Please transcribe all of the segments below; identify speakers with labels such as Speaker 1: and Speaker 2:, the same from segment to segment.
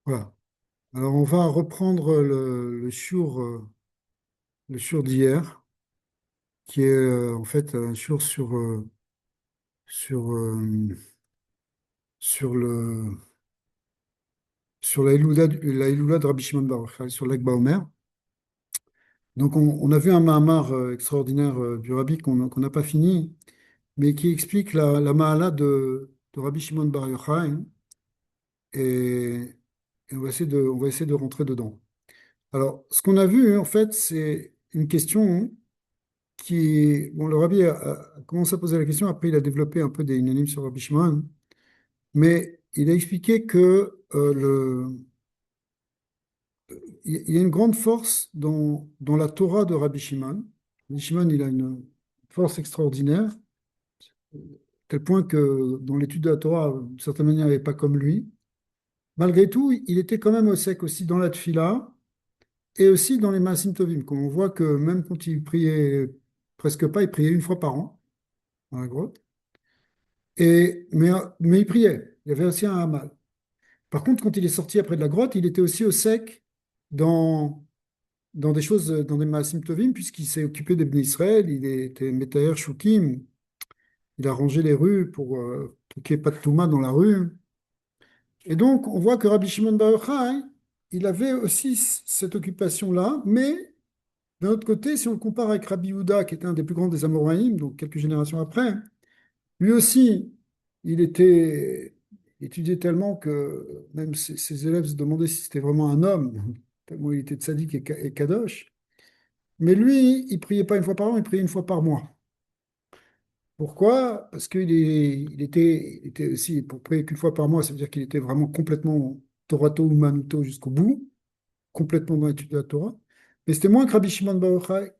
Speaker 1: Voilà. Alors, on va reprendre le shiur d'hier, qui est en fait un shiur sur, euh, sur sur la Iloula de Rabbi Shimon Bar Yochai, sur l'Ag Baomer. Donc, on a vu un Mahamar extraordinaire du Rabbi qu'on n'a pas fini, mais qui explique la Mahala de Rabbi Shimon Bar Yochai, et, et on va essayer de rentrer dedans. Alors, ce qu'on a vu, en fait, c'est une question bon, le rabbi a commencé à poser la question, après il a développé un peu des unanimes sur Rabbi Shimon, mais il a expliqué que il y a une grande force dans la Torah de Rabbi Shimon. Rabbi Shimon, il a une force extraordinaire, tel point que dans l'étude de la Torah, d'une certaine manière, il n'y avait pas comme lui. Malgré tout, il était quand même au sec aussi dans la Tfila et aussi dans les Maasim Tovim, comme on voit que même quand il priait presque pas, il priait une fois par an dans la grotte. Mais il priait. Il y avait aussi un hamal. Par contre, quand il est sorti après de la grotte, il était aussi au sec dans, dans des choses, dans des Maasim Tovim, puisqu'il s'est occupé des Bnei Israël. Il était Metayer Shukim. Il a rangé les rues pour qu'il n'y ait pas de Touma dans la rue. Et donc, on voit que Rabbi Shimon Bar Yochai, il avait aussi cette occupation-là, mais d'un autre côté, si on le compare avec Rabbi Yehuda, qui était un des plus grands des Amoraïm, donc quelques générations après, lui aussi, il étudiait tellement que même ses élèves se demandaient si c'était vraiment un homme, tellement il était tzaddik et kadosh. Mais lui, il priait pas une fois par an, il priait une fois par mois. Pourquoi? Parce il était aussi, pour prier qu'une fois par mois, ça veut dire qu'il était vraiment complètement Torato Umanuto jusqu'au bout, complètement dans l'étude de la Torah. Mais c'était moins que Rabbi Shimon Bar Yochai.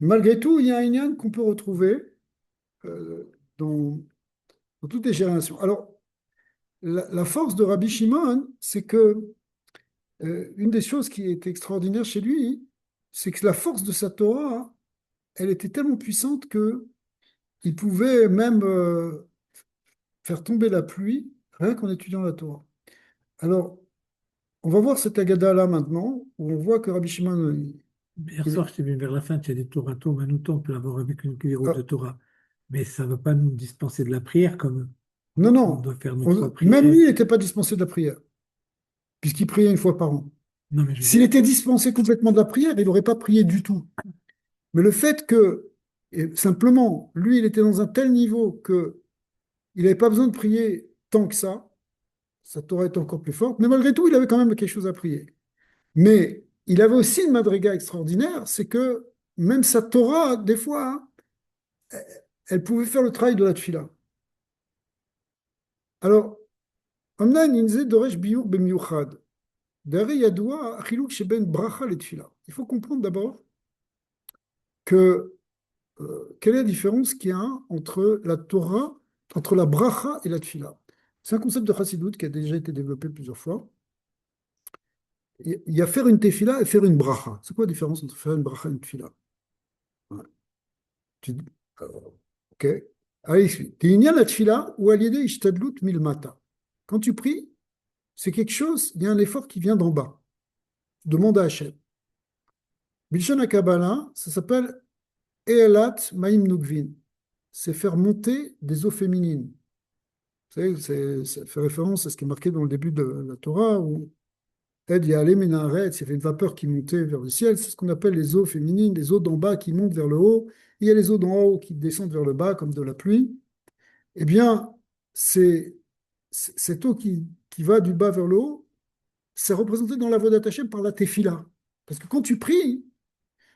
Speaker 1: Malgré tout, il y a un inyan qu'on peut retrouver euh, dans, dans toutes les générations. Alors, la force de Rabbi Shimon, c'est que une des choses qui est extraordinaire chez lui, c'est que la force de sa Torah, elle était tellement puissante que il pouvait même faire tomber la pluie rien qu'en étudiant la Torah. Alors, on va voir cette Agada-là maintenant, où on voit que Rabbi Shimon,
Speaker 2: Hier
Speaker 1: il-
Speaker 2: soir, je t'ai vu vers la fin, tu as des Torato, Manuto, on peut l'avoir avec une cuillère
Speaker 1: ah,
Speaker 2: de Torah. Mais ça ne va pas nous dispenser de la prière comme
Speaker 1: non,
Speaker 2: on
Speaker 1: non,
Speaker 2: doit faire nos trois
Speaker 1: même lui,
Speaker 2: prières.
Speaker 1: il n'était pas dispensé de la prière, puisqu'il priait une fois par an.
Speaker 2: Non, mais je veux
Speaker 1: S'il
Speaker 2: dire,
Speaker 1: était dispensé complètement de la prière, il n'aurait pas prié du tout. Mais le fait que, et simplement, lui, il était dans un tel niveau que il n'avait pas besoin de prier tant que ça. Sa Torah était encore plus forte. Mais malgré tout, il avait quand même quelque chose à prier. Mais il avait aussi une madriga extraordinaire, c'est que même sa Torah, des fois, hein, elle pouvait faire le travail de la tfila. Alors, Amnan, il disait Doresh Biyur Bemiyuchad. Derrière Yadoua, Achiluk Sheben Bracha le tfila. Il faut comprendre d'abord que quelle est la différence qu'il y a entre la Torah, entre la bracha et la tfila? C'est un concept de Chassidut qui a déjà été développé plusieurs fois. Il y a faire une tefila et faire une bracha. C'est quoi la différence entre faire une bracha et une tefila? Ouais. Tu dis, ok. Allez, il y a la tefila ou aliédé ishtadlut milmata. Quand tu pries, c'est quelque chose, il y a un effort qui vient d'en bas. Tu demandes à Hachem. Bilshon Kabbalah, ça s'appelle E'elat Maim Nugvin. C'est faire monter des eaux féminines. Vous savez, ça fait référence à ce qui est marqué dans le début de la Torah, où Ed Ya'aleh Menaret, il y avait une vapeur qui montait vers le ciel. C'est ce qu'on appelle les eaux féminines, les eaux d'en bas qui montent vers le haut. Il y a les eaux d'en haut qui descendent vers le bas, comme de la pluie. Eh bien, c'est cette eau qui va du bas vers le haut, c'est représenté dans la voie d'attaché par la tefila. Parce que quand tu pries,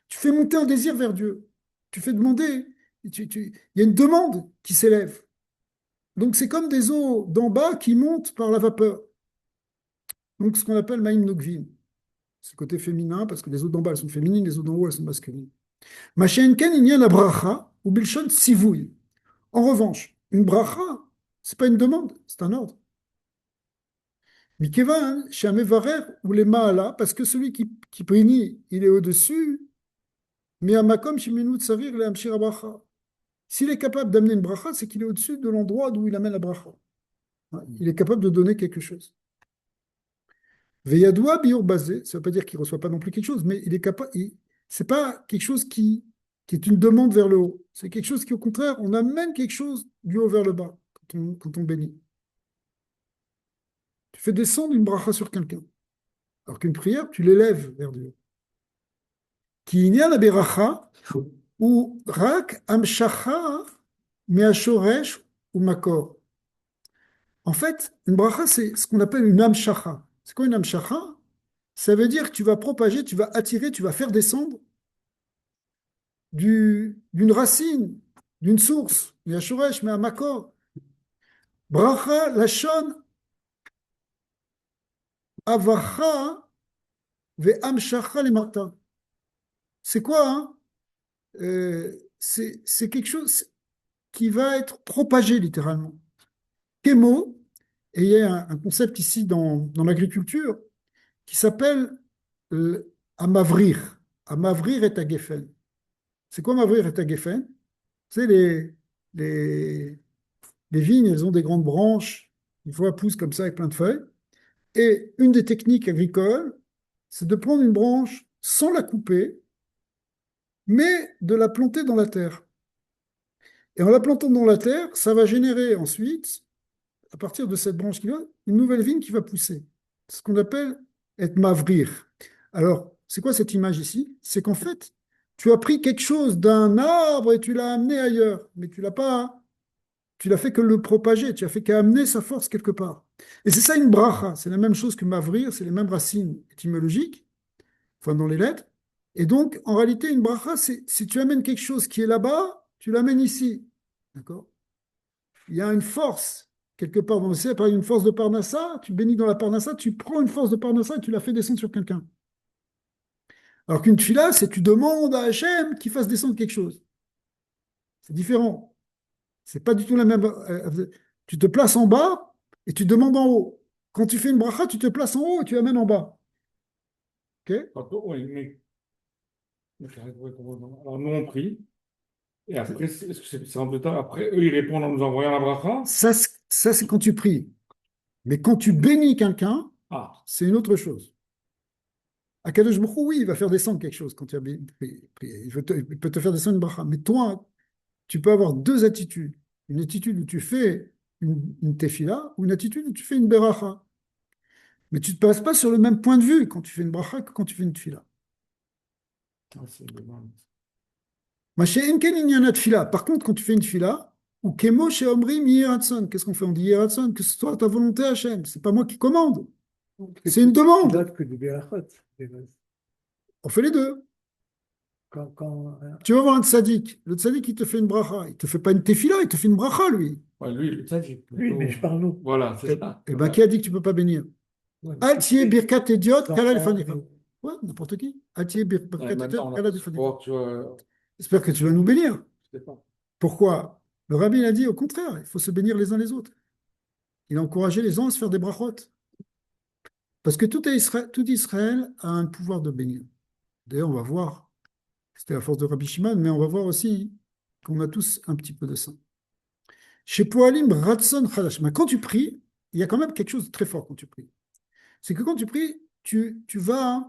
Speaker 1: tu fais monter un désir vers Dieu. Tu fais demander. Il y a une demande qui s'élève. Donc, c'est comme des eaux d'en bas qui montent par la vapeur. Donc, ce qu'on appelle Maïm Nogvin. C'est le côté féminin, parce que les eaux d'en bas, elles sont féminines, les eaux d'en haut, elles sont masculines. Machéenken, il y a la bracha, ou bilshon sivouille. En revanche, une bracha, c'est pas une demande, c'est un ordre. Mikevan, chez Amevarer, ou les Maala, parce que celui qui bénit, il est au-dessus, mais à Makom, Sheminu Tsarir, le Hamshir bracha. S'il est capable d'amener une bracha, c'est qu'il est au-dessus de l'endroit d'où il amène la bracha. Il est capable de donner quelque chose. Veyadoua biur basé, ça ne veut pas dire qu'il ne reçoit pas non plus quelque chose, mais il est capable. C'est pas quelque chose qui est une demande vers le haut. C'est quelque chose qui, au contraire, on amène quelque chose du haut vers le bas quand on bénit. Tu fais descendre une bracha sur quelqu'un. Alors qu'une prière, tu l'élèves vers Dieu. Qui ignore la beracha ou rak amshacha meashoresh ou makor. En fait, une bracha, c'est ce qu'on appelle une amshacha. C'est quoi une amshacha? Ça veut dire que tu vas propager, tu vas attirer, tu vas faire descendre d'une racine, d'une source. Meashoresh, mais à makor. Bracha lashon avacha ve amshacha le martin. C'est quoi, hein? C'est quelque chose qui va être propagé littéralement. Kémo, et il y a un concept ici dans l'agriculture qui s'appelle amavrir. Amavrir et agefen. C'est quoi mavrir et agefen? C'est les, les vignes, elles ont des grandes branches, une fois poussent comme ça avec plein de feuilles. Et une des techniques agricoles, c'est de prendre une branche sans la couper, mais de la planter dans la terre. Et en la plantant dans la terre, ça va générer ensuite, à partir de cette branche qui va, une nouvelle vigne qui va pousser. C'est ce qu'on appelle être mavrir. Alors, c'est quoi cette image ici? C'est qu'en fait, tu as pris quelque chose d'un arbre et tu l'as amené ailleurs, mais tu l'as pas, tu l'as fait que le propager, tu as fait qu'amener sa force quelque part. Et c'est ça une bracha, c'est la même chose que mavrir, c'est les mêmes racines étymologiques, enfin dans les lettres. Et donc, en réalité, une bracha, c'est si tu amènes quelque chose qui est là-bas, tu l'amènes ici. D'accord? Il y a une force quelque part dans le ciel, par une force de Parnassa, tu bénis dans la Parnassa, tu prends une force de Parnassa et tu la fais descendre sur quelqu'un. Alors qu'une tfila, c'est tu demandes à Hachem qu'il fasse descendre quelque chose. C'est différent. C'est pas du tout la même. Tu te places en bas et tu demandes en haut. Quand tu fais une bracha, tu te places en haut et tu amènes en bas. Ok.
Speaker 3: Oui, mais alors nous on prie, et après, est-ce que c'est un peu tard? Après, eux, ils répondent en nous envoyant la bracha?
Speaker 1: Ça, c'est quand tu pries. Mais quand tu bénis quelqu'un,
Speaker 3: Ah,
Speaker 1: c'est une autre chose. Akadosh Baruch Hu, oui, il va faire descendre quelque chose quand tu as prié. Il peut te faire descendre une bracha. Mais toi, tu peux avoir deux attitudes. Une attitude où tu fais une tefila ou une attitude où tu fais une beracha. Mais tu ne te passes pas sur le même point de vue quand tu fais une bracha que quand tu fais une tefila.
Speaker 3: c'est dommage.
Speaker 1: Ma chez Enken inyana tefila. Par contre, quand tu fais une tefila, ou kemo chez Omrim Yeratson, qu'est-ce qu'on fait? On dit Yeratson, que ce soit ta volonté Hachem. C'est pas moi qui commande. C'est une demande.
Speaker 2: Que du berachot.
Speaker 1: On fait les deux.
Speaker 2: Quand
Speaker 1: Tu vas voir un tzaddik. Le tzaddik, il te fait une bracha. Il te fait pas une tefila, il te fait une bracha, lui.
Speaker 3: Ouais, lui, le tzaddik,
Speaker 2: oui, mais
Speaker 3: plutôt.
Speaker 2: je parle nous.
Speaker 3: Voilà, c'est ça.
Speaker 1: Eh ben, qui a dit que tu peux pas bénir?
Speaker 2: Ouais, mais
Speaker 1: Altier birkat idiot,
Speaker 2: quand
Speaker 1: kala
Speaker 2: on-
Speaker 1: lefanecha. Ouais, n'importe qui. Altier
Speaker 3: Ouais,
Speaker 1: birkat idiot,
Speaker 3: maintenant, on a
Speaker 1: kala
Speaker 3: plus
Speaker 1: lefanecha.
Speaker 3: fort, tu vois.
Speaker 1: J'espère que tu vas nous bénir.
Speaker 3: Je sais pas.
Speaker 1: Pourquoi? Le rabbi a dit au contraire, il faut se bénir les uns les autres. Il a encouragé les gens à se faire des brachot. Parce que tout Israël a un pouvoir de bénir. D'ailleurs, on va voir, c'était la force de Rabbi Shimon, mais on va voir aussi qu'on a tous un petit peu de ça. Chez Poalim Ratson Chadash. Mais quand tu pries, il y a quand même quelque chose de très fort quand tu pries. C'est que quand tu pries, tu vas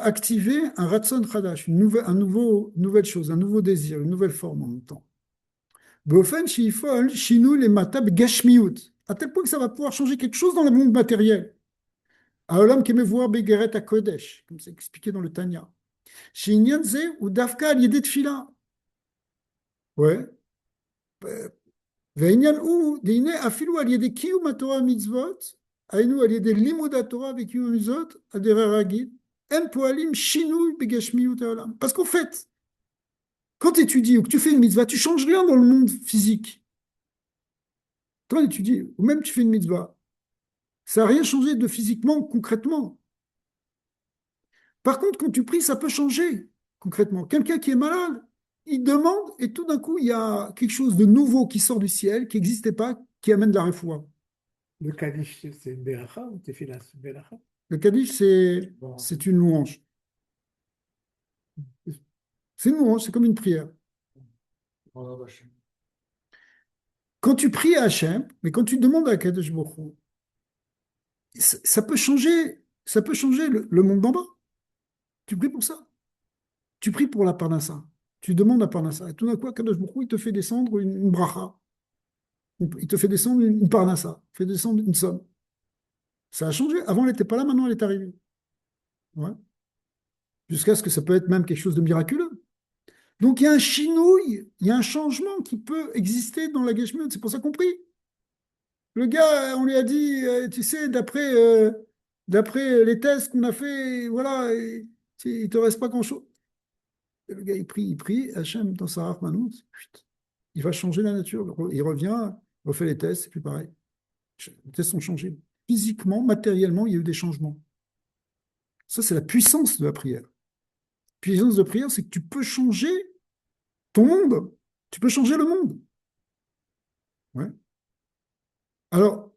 Speaker 1: activer un Ratson Chadash, une nouvelle chose, un nouveau désir, une nouvelle forme en même temps. Beofen Shifol, Shinou les Matab Gashmiut. À tel point que ça va pouvoir changer quelque chose dans le monde matériel. Aolam Kemevoar Begeret à Kodesh, comme c'est expliqué dans le Tanya. Shinyanze ou Dafka al Yedet Fila. Ouais. Ve'inyan ou Deine Afilu al Yede Kiyum Torah Mitzvot, Ainu al Yede Limud Torah avec Kiyum Mitzvot, Adera Ragid, En Poalim Shinou Begashmiut Aolam. Parce qu'en fait, quand tu étudies ou que tu fais une mitzvah, tu changes rien dans le monde physique. Quand tu étudies, ou même tu fais une mitzvah, ça n'a rien changé de physiquement, concrètement. Par contre, quand tu pries, ça peut changer concrètement. Quelqu'un qui est malade, il demande et tout d'un coup, il y a quelque chose de nouveau qui sort du ciel, qui n'existait pas, qui amène de la réfoua.
Speaker 2: le Kaddish, c'est une beracha ou tefila, c'est une beracha?
Speaker 1: Le Kaddish, c'est,
Speaker 3: Bon,
Speaker 1: c'est une louange. C'est une louange, c'est comme une prière.
Speaker 3: voilà, bah, je-
Speaker 1: Quand tu pries à Hachem, mais quand tu demandes à Kadosh Baruch Hu, ça peut changer le monde d'en bas. Tu pries pour ça. Tu pries pour la parnassa. Tu demandes la parnassa. Et tout d'un coup, Akadosh Baruch Hu, il te fait descendre une bracha. Il te fait descendre une parnassa. Il fait descendre une somme. Ça a changé. Avant, elle n'était pas là, maintenant, elle est arrivée. Ouais. Jusqu'à ce que ça peut être même quelque chose de miraculeux. Donc, il y a un chinouille, il y a un changement qui peut exister dans la Geshmiut. C'est pour ça qu'on prie. Le gars, on lui a dit, tu sais, d'après les tests qu'on a fait, voilà, il ne te reste pas grand-chose. Et le gars, il prie, Hachem, dans sa Rahmanout, il va changer la nature. Il revient, il refait les tests, et puis pareil. Les tests ont changé. Physiquement, matériellement, il y a eu des changements. Ça, c'est la puissance de la prière. La puissance de la prière, c'est que tu peux changer ton monde. Tu peux changer le monde. Ouais. Alors,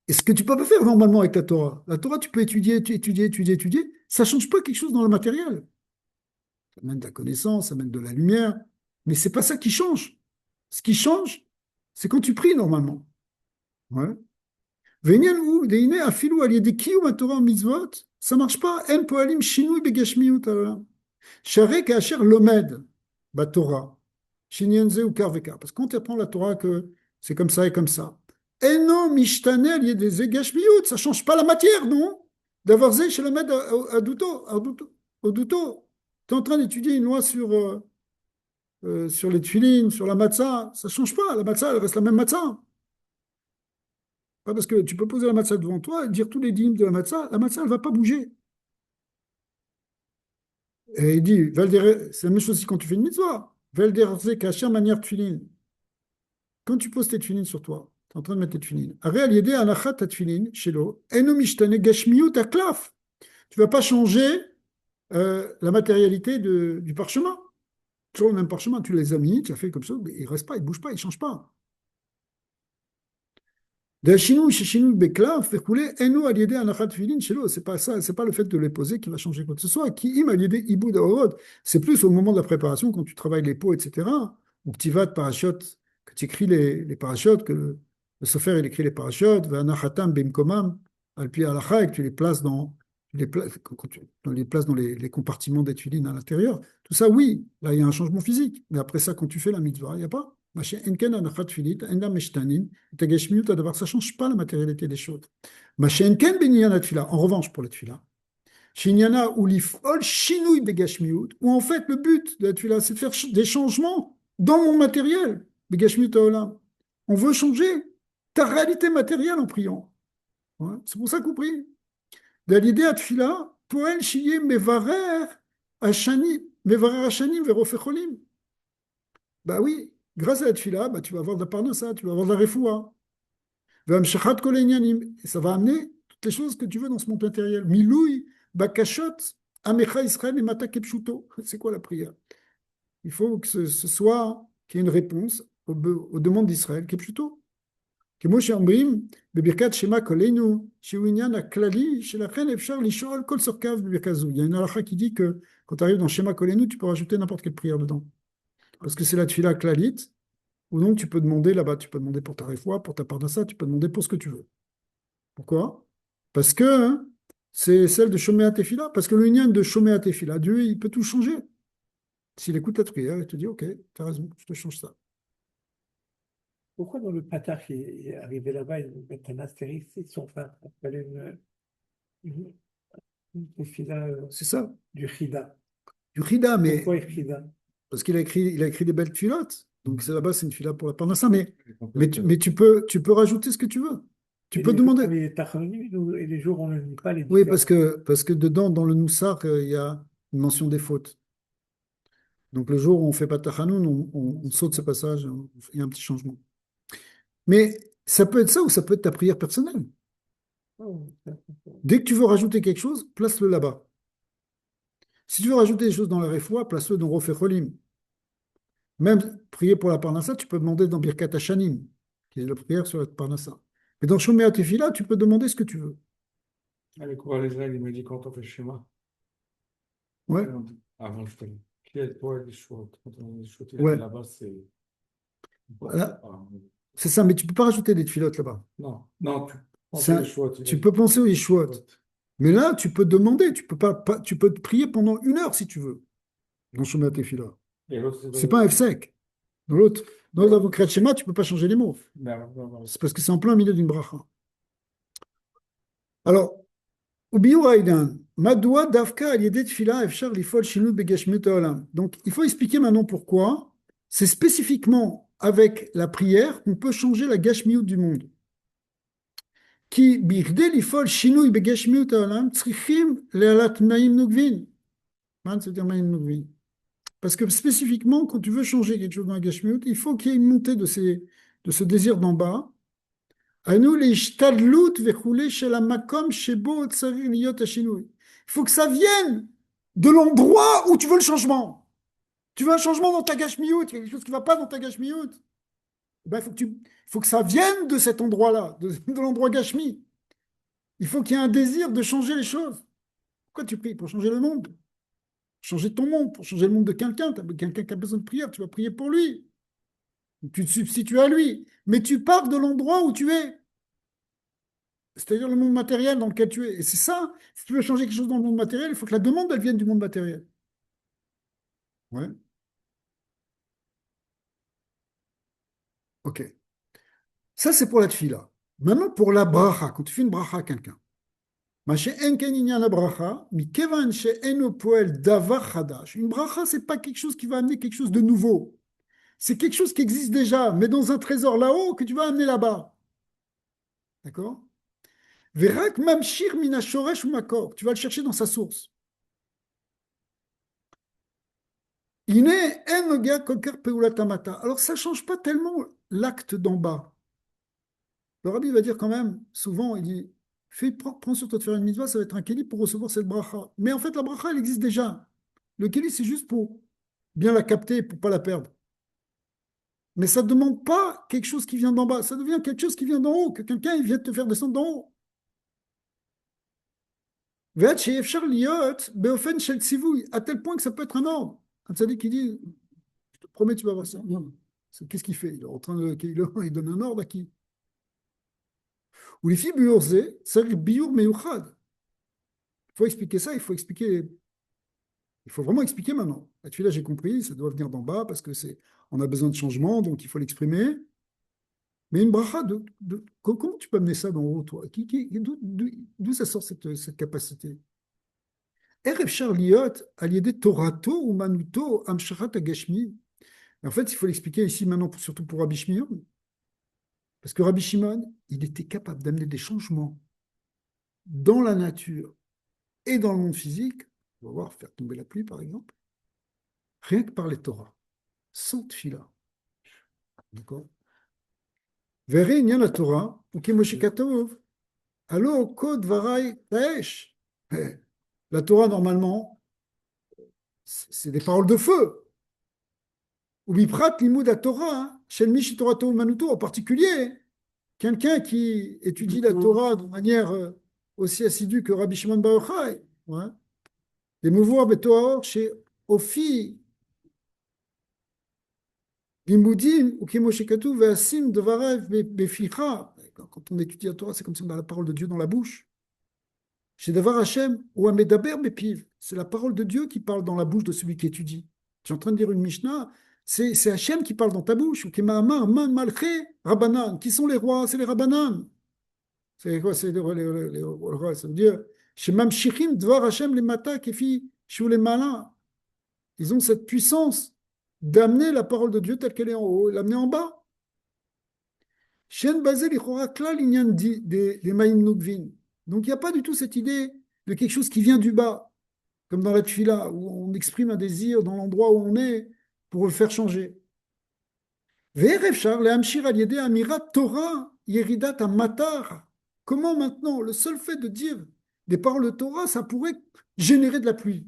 Speaker 1: et ce que tu ne peux pas faire normalement avec la Torah, tu peux étudier. Ça ne change pas quelque chose dans le matériel. Ça amène de la connaissance, ça amène de la lumière. Mais ce n'est pas ça qui change. Ce qui change, c'est quand tu pries normalement. Ouais. Ve'inyan hu, deine afilu al yedi kiyum haTorah mitzvot, ça marche pas. En poalim shinui begashmiut haolam. Sharei ka'asher lomed baTorah. Shinyan ze ou kar vekar. Parce que quand tu apprends la Torah que c'est comme ça et comme ça. Eno mishtane al yedi ze gashmiut, ça change pas la matière, non? D'avoir ze chez lomed au douto. Tu es en train d'étudier une loi sur les tuilines, sur la matzah, ça change pas. La matzah, elle reste la même matzah. Pas parce que tu peux poser la matzah devant toi et dire tous les dîmes de la matzah, elle ne va pas bouger. Et il dit, c'est la même chose aussi quand tu fais une mitzvah. Valderze kasher manière tuiline. Quand tu poses tes tuilines sur toi, tu es en train de mettre tes tuilines. Arel yede alachat ta tuiline, shelo, eno mishtane gashmiut aklaf. Tu ne vas pas changer la matérialité du parchemin. Toujours le même parchemin, tu les as mis, tu as fait comme ça, mais il ne reste pas, il ne bouge pas, il ne change pas. C'est pas ça, c'est pas le fait de les poser qui va changer quoi que ce soit. C'est plus au moment de la préparation, quand tu travailles les pots, etc. Ou que tu vas de parachute, que tu écris les parachutes, que le sofer il écrit les parachutes, et que tu les places dans les compartiments des tuilines à l'intérieur. Tout ça, oui, là il y a un changement physique. Mais après ça, quand tu fais la mitzvah, il n'y a pas. Ça ne change pas la matérialité des choses. En revanche, pour la tefila, où en fait le but de la tefila, c'est de faire des changements dans mon matériel. On veut changer ta réalité matérielle en priant. Ouais, c'est pour ça qu'on prie. L'idée à tefila, poel shiye mevarer hashanim verofecholim. Bah oui, grâce à la tefila, bah, tu vas avoir de la parnassa, tu vas avoir de la refoua. Et ça va amener toutes les choses que tu veux dans ce monde matériel. Miloui, bakashot, amecha Israël et mata kepshuto. C'est quoi la prière? Il faut que ce soit qu'il y ait une réponse aux demandes d'Israël, kepshuto. כמו שאומרים בברכת שמע קולנו, שהוא עניין הכללי, שלכן אפשר לשאול כל צורכיו בברכה זו. Il y a une halakha qui dit que quand tu arrives dans Shema Kolenu, tu peux rajouter n'importe quelle prière dedans. Parce que c'est la tefila klalit, ou donc tu peux demander là-bas, tu peux demander pour ta réfoua, pour ta parnassa, tu peux demander pour ce que tu veux. Pourquoi? Parce que hein, c'est celle de Shomea Tefila, parce que le lien de Shomea Tefila, Dieu, il peut tout changer. S'il écoute ta prière, il te dit, ok, tu as raison, je te change ça.
Speaker 2: Pourquoi dans le Patach qui est arrivé là-bas, ils mettent un astérisque, ils sont fait une, une fila
Speaker 1: C'est ça,
Speaker 2: du Chida.
Speaker 1: du Chida, mais
Speaker 2: Pourquoi Chida?
Speaker 1: parce qu'il a écrit des belles filottes. Donc là-bas, c'est une fila pour la parnassa, mais tu peux rajouter ce que tu veux. Tu
Speaker 2: Et
Speaker 1: peux
Speaker 2: les jours,
Speaker 1: demander.
Speaker 2: les tachonim, et les jours, on ne lit pas les
Speaker 1: Oui,
Speaker 2: différents.
Speaker 1: parce que dedans, dans le Noussar, il y a une mention des fautes. Donc le jour où on fait pas Tachanoun, on saute ce passage, il y a un petit changement. Mais ça peut être ça ou ça peut être ta prière personnelle.
Speaker 2: Oh,
Speaker 1: Dès que tu veux rajouter quelque chose, place-le là-bas. Si tu veux rajouter des choses dans la réfoua, place-le dans Rofe Cholim. Même prier pour la Parnassa, tu peux demander dans Birkat Hashanim, qui est la prière sur la Parnassa. Mais dans Shomea Tefila, tu peux demander ce que tu veux.
Speaker 3: Allez, quoi, Israël, il m'a dit quand on fait le schéma.
Speaker 1: Ouais,
Speaker 3: Avant, je te dis. Qui est toi, les choses? Quand on a des choses,
Speaker 1: ouais.
Speaker 3: là-bas, c'est.
Speaker 1: Voilà. C'est ça, mais tu ne peux pas rajouter des tefilotes là-bas.
Speaker 3: Non, non, Penser
Speaker 1: Ça,
Speaker 3: les choix,
Speaker 1: tu peux penser au Yeshuot. Mais là, tu peux demander, tu peux te prier pendant 1 heure si tu veux, dans Shema Tefila.
Speaker 3: Et l'autre,
Speaker 1: C'est pas un F-sec. Dans l'autre, dans l'avocat Shema, tu peux pas changer les mots.
Speaker 3: non.
Speaker 1: C'est parce que c'est en plein milieu d'une bracha. Alors, Ubiyu Aidan, Madoua Davka Aliyedet Tfila Efshar Lifol Shinu Begeshmut Haolam. Donc, il faut expliquer maintenant pourquoi c'est spécifiquement avec la prière qu'on peut changer la gashmiut du monde. Qui birde lifol shinui begeshmiut haolam tzrichim le'alat naim nugvin. C'est-à-dire naim nugvin. Parce que spécifiquement, quand tu veux changer quelque chose dans la gashmiut, il faut qu'il y ait une montée de ce désir d'en bas. Anu le'ishtadlut vechule shel hamakom shebo tzarich liyot hashinui. Il faut que ça vienne de l'endroit où tu veux le changement. Tu veux un changement dans ta gashmiut, il y a quelque chose qui ne va pas dans ta gashmiut. Ben, il faut que ça vienne de cet endroit-là, de l'endroit Gashmi. Il faut qu'il y ait un désir de changer les choses. Pourquoi tu pries? Pour changer le monde. Pour changer ton monde, pour changer le monde de quelqu'un. Quelqu'un qui a besoin de prière, tu vas prier pour lui. Tu te substitues à lui. Mais tu pars de l'endroit où tu es. C'est-à-dire le monde matériel dans lequel tu es. Et c'est ça, si tu veux changer quelque chose dans le monde matériel, il faut que la demande, elle vienne du monde matériel. Ouais. Ok. Ça, c'est pour la tfila. Maintenant, pour la bracha, quand tu fais une bracha à quelqu'un. Une bracha, ce n'est pas quelque chose qui va amener quelque chose de nouveau. C'est quelque chose qui existe déjà, mais dans un trésor là-haut que tu vas amener là-bas. D'accord? Verak mamshir mina shoresh ou makor. Tu vas le chercher dans sa source. Ine enoga koker peulatamata. Alors ça ne change pas tellement l'acte d'en bas. Le rabbi va dire quand même, souvent, il dit prends sur toi de faire une mitzvah, ça va être un kéli pour recevoir cette bracha. Mais en fait, la bracha, elle existe déjà. Le kéli, c'est juste pour bien la capter, pour ne pas la perdre. Mais ça ne demande pas quelque chose qui vient d'en bas, ça devient quelque chose qui vient d'en haut, que quelqu'un il vient te faire descendre d'en haut. À tel point que ça peut être un ordre. Un tzaddik qui dit, je te promets, tu vas voir ça. Non. Qu'est-ce qu'il fait? Il est en train de, il donne un ordre à qui? Ou les filles biurzé, c'est biur meyuchad. Il faut expliquer ça, il faut vraiment expliquer maintenant. La tefila, j'ai compris, ça doit venir d'en bas parce que on a besoin de changement, donc il faut l'exprimer. Mais une bracha, comment tu peux amener ça d'en haut, toi? D'où ça sort cette capacité? Erev Charliot, aliédé Torato ou Manuto, Amsharat Agashmi. En fait, il faut l'expliquer ici maintenant, surtout pour Rabbi Shimon. Parce que Rabbi Shimon, il était capable d'amener des changements dans la nature et dans le monde physique. On va voir, faire tomber la pluie, par exemple. Rien que par les Torahs, sans tefila. D'accord? Verrez, il y a la Torah, ou Moshe Katov. Allo, Kod Varai Taesh. La Torah, normalement, c'est des paroles de feu. Ou Biprat, Limoud à Torah, Shel Mishi Torah Tov Manuto, en particulier, quelqu'un qui étudie la Torah de manière aussi assidue que Rabbi Shimon Bar Yochai. Ouais. Les mouvements Betoar, chez Ofi, Limoudim, ou Moshe Katov, Veasim, Devarav, Beficha. Quand on étudie la Torah, c'est comme si on a la parole de Dieu dans la bouche. Chez Davar Hashem, ou Amedaber Bepiv, c'est la parole de Dieu qui parle dans la bouche de celui qui étudie. Tu es en train de dire une Mishnah, c'est Hashem qui parle dans ta bouche. Ou Kemahama, Man Malché, Rabbanan. Qui sont les rois? C'est les Rabbanan. C'est quoi? C'est les rois. Ça veut dire, chez Mamshichim, Dvar Hashem, les Mata, Kefi, Shou les malins. Ils ont cette puissance d'amener la parole de Dieu telle qu'elle est en haut et l'amener en bas. Shen Bazel, Klal, Inyan, des Maïm Nukvin. Donc, il n'y a pas du tout cette idée de quelque chose qui vient du bas, comme dans la tefila, où on exprime un désir dans l'endroit où on est pour le faire changer. Comment maintenant, le seul fait de dire des paroles de Torah, ça pourrait générer de la pluie?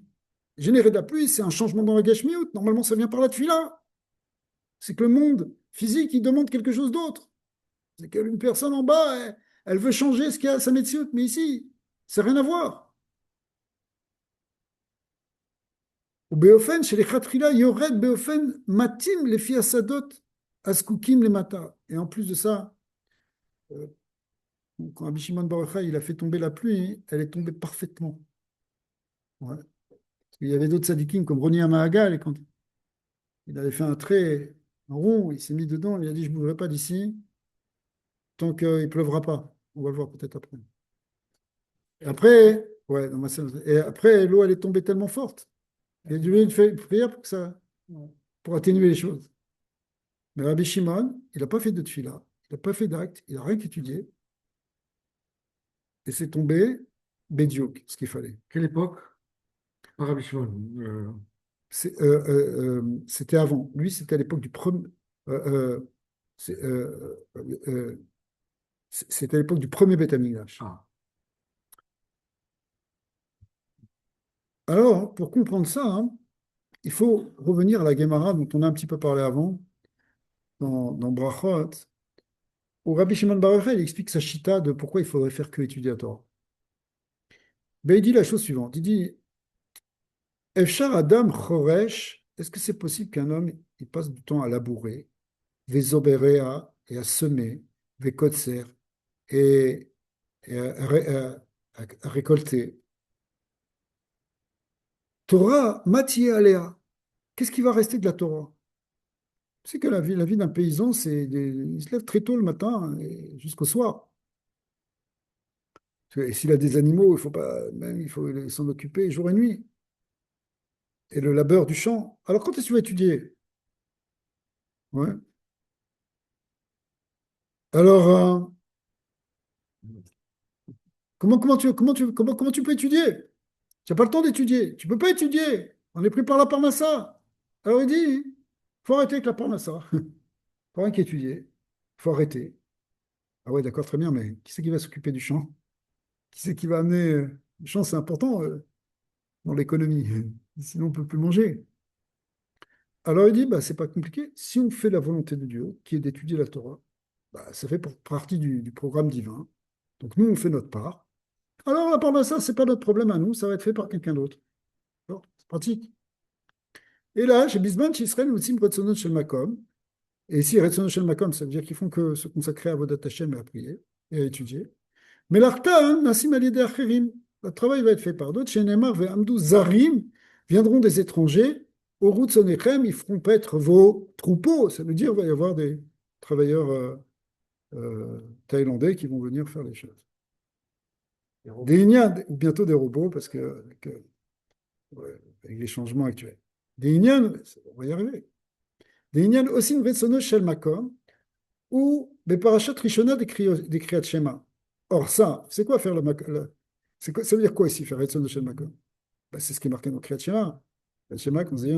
Speaker 1: Générer de la pluie, c'est un changement dans la gashmiut. Normalement, ça vient par la tefila. C'est que le monde physique, il demande quelque chose d'autre. C'est qu'une personne en bas, elle veut changer ce qu'il y a à sa médecine, mais ici, ça n'a rien à voir. Ou Beofen, chez les Khatrila, Yored Beofen, Matim, les Fiasadot, Askoukim, les Mata. Et en plus de ça, quand Rabbi Shimon Bar Yochai, il a fait tomber la pluie, elle est tombée parfaitement. Ouais. Il y avait d'autres tzadikim comme Roni Amahagal, et quand il avait fait un trait en rond, il s'est mis dedans, il a dit, je ne bougerai pas d'ici tant qu'il ne pleuvra pas. On va le voir peut-être après. Et après, ouais, et après, l'eau, elle est tombée tellement forte. Il a dû faire une prière pour que ça, pour atténuer les choses. Mais Rabbi Shimon, il n'a pas fait de tefila, il n'a pas fait d'acte, il n'a rien étudié. Et c'est tombé bédiouk, ce qu'il fallait.
Speaker 3: Quelle époque? Pas Rabbi Shimon.
Speaker 1: C'était avant. Lui, c'était à l'époque du premier. euh, euh, c'est, c'était à l'époque du premier Beth Amikdash.
Speaker 3: Ah,
Speaker 1: Alors, pour comprendre ça, hein, il faut revenir à la Gemara dont on a un petit peu parlé avant, dans Brachot, où Rabbi Shimon Bar Yochai, il explique sa chita de pourquoi il faudrait faire que étudier la Torah. Ben, il dit la chose suivante. Il dit, Efshar Adam Choresh, est-ce que c'est possible qu'un homme il passe du temps à labourer, Vezoberea, et à semer, Vekotser, et, à récolter. Torah, Matié Aléa. Qu'est-ce qui va rester de la Torah? C'est que la vie d'un paysan, il se lève très tôt le matin et jusqu'au soir. Et s'il a des animaux, il faut pas, même, il faut s'en occuper jour et nuit. Et le labeur du champ. Alors quand est-ce que tu vas étudier? Ouais. Alors, comment tu peux étudier? Tu n'as pas le temps d'étudier. Tu ne peux pas étudier. On est pris par la parnassa. Alors il dit, il faut arrêter avec la parnassa. Il faut rien qu'étudier. Il faut arrêter. Ah ouais, d'accord, très bien, mais qui c'est qui va s'occuper du champ? Qui c'est qui va amener le champ, c'est important dans l'économie. Sinon, on ne peut plus manger. Alors il dit, bah, c'est pas compliqué. Si on fait la volonté de Dieu, qui est d'étudier la Torah, bah, ça fait partie du programme divin. Donc nous, on fait notre part. Alors la parnassa, ce n'est pas notre problème à nous, ça va être fait par quelqu'un d'autre. Bon, c'est pratique. Et là, chez Bisman, chez Israël, Utzim Retzonot Shel Makom. Et ici, Retzonot Shel Makom, ça veut dire qu'ils font que se consacrer à Avodat Hashem et à prier et à étudier. Mais l'Arta, Nassim Alidé Acherim, le travail va être fait par d'autres. Chez Neymar, Ve'amdou Zarim, viendront des étrangers. Au route Sonechem, ils feront paître vos troupeaux. Ça veut dire qu'il va y avoir des travailleurs thaïlandais qui vont venir faire les choses. Des Indiens, ou bientôt des robots, parce que ouais, avec les changements actuels. Des Indiens, on va y arriver. Des Inyan aussi une Retsono Shel Makom, ou des parachutes Rishona des Kriyat Shema. Or, ça, c'est quoi faire ça veut dire quoi ici, faire Retsono Shel Makom? Ben, c'est ce qui est marqué dans Kriyat Shema. Kriyat Shema, quand on dit,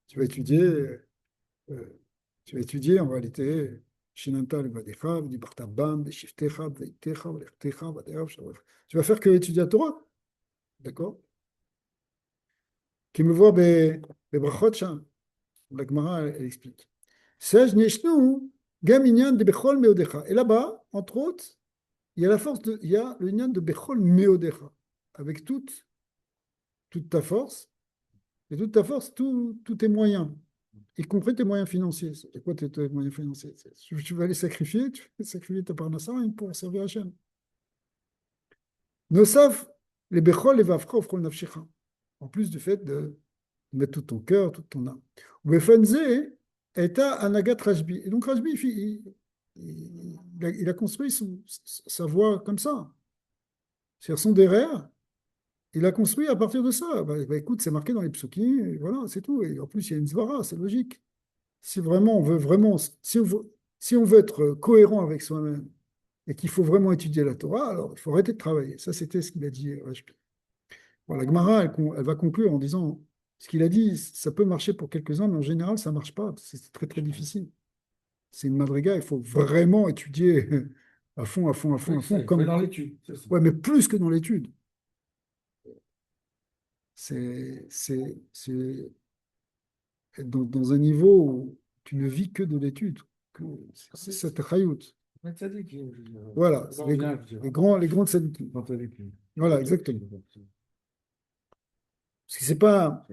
Speaker 1: tu vas étudier, euh, tu vas étudier en réalité, Shinanta le Vadecha, du Bartabam, des Shiftecha, Veitecha, Valertecha, Vadeav, tu vas faire que étudier la Torah. D'accord? Qui me voit, les brachot, la Gemara, elle explique. Sage Neshnu, Gam Inyan de Bechol Meodecha. Et là-bas, entre autres, il y a il y a le Inyan de Bechol Meodecha. Avec toute ta force, et toute ta force, tous tes moyens, y compris tes moyens financiers. C'est quoi tes moyens financiers? Tu vas les sacrifier, tu vas sacrifier ta parnassa pour servir Hachem. Nosaf, les Bechol, les Vafra, offront nafshecha. En plus du fait de mettre tout ton cœur, toute ton âme. Wefanze est à Anagat Rajbi. Et donc Rajbi, il a construit sa voie comme ça. C'est-à-dire son derrière, il a construit à partir de ça. Écoute, c'est marqué dans les psukim, et voilà, c'est tout. Et en plus, il y a une svara, c'est logique. Si vraiment on veut vraiment, si on veut être cohérent avec soi-même et qu'il faut vraiment étudier la Torah, alors il faut arrêter de travailler. Ça, c'était ce qu'il a dit Rajbi. Bon, la Gemara, elle va conclure en disant ce qu'il a dit, ça peut marcher pour quelques-uns, mais en général, ça ne marche pas. C'est très, très difficile. C'est une madriga, il faut vraiment étudier à fond, à fond, à fond, à fond.
Speaker 3: Comme dans l'étude.
Speaker 1: Ouais, mais plus que dans l'étude. C'est dans un niveau où tu ne vis que de l'étude. C'est cette chayout. Voilà, c'est les grands tzadikim. Voilà, exactement. Parce que c'est pas.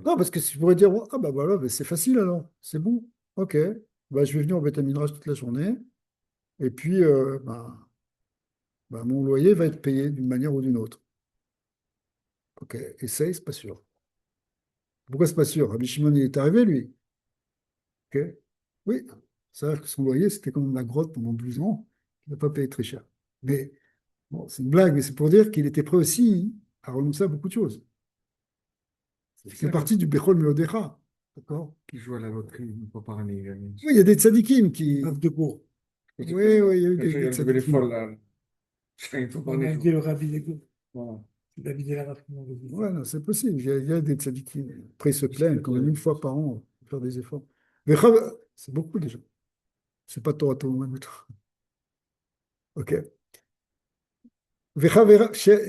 Speaker 1: Non, parce que si je pourrais dire, ah bah voilà, bah, c'est facile alors, c'est bon. Ok, bah, je vais venir au Beth Midrash toute la journée Et puis, mon loyer va être payé d'une manière ou d'une autre. Ok, essaye, c'est pas sûr. Pourquoi c'est pas sûr? Rabbi Shimon, il est arrivé, lui. Ok, oui, c'est-à-dire que son loyer, c'était comme la grotte pendant 12 ans. Il n'a pas payé très cher. Mais bon, c'est une blague, mais c'est pour dire qu'il était prêt aussi à renoncer à beaucoup de choses. C'est parti du Bechol Meodecha. D'accord?
Speaker 3: Qui joue à la loterie une fois par année.
Speaker 1: Oui, il y a des tzadikim qui.
Speaker 2: Rav de Bourg.
Speaker 1: Oui, oui, il y a eu
Speaker 3: Il y
Speaker 1: des
Speaker 3: a le bénévole
Speaker 1: tzadikim.
Speaker 3: là. Une fois par
Speaker 2: On a
Speaker 3: année.
Speaker 2: dit le Rabbi Lego.
Speaker 3: Voilà.
Speaker 2: C'est David El Araf qui m'avait dit ça.
Speaker 1: Ouais, non, c'est possible. Il y a des tzadikim. Après, ils se plaignent quand même une fois par an pour faire des efforts. Mais c'est beaucoup déjà. C'est pas Torah Torah du tout. Ok.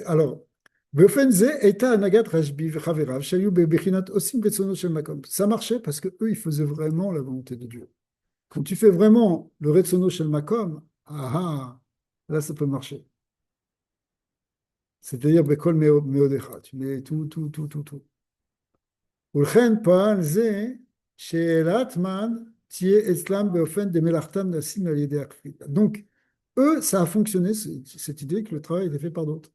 Speaker 1: Alors, באופן זה הייתה הנהגת רשב"י וחבריו שהיו בבחינת עושים רצונו של מקום. Ça marchait parce que eux, ils faisaient vraiment la volonté de Dieu. Quand tu fais vraiment le retsono shel makom, là ça peut marcher. C'est-à-dire bekol meodecha, tu mets tout, tout, tout, tout, tout. ולכן פעל זה שאלת מן תהיה אצלם באופן דמלאכתם נעשים על ידי הכפילה. Donc, eux, ça a fonctionné, cette idée que le travail était fait par d'autres.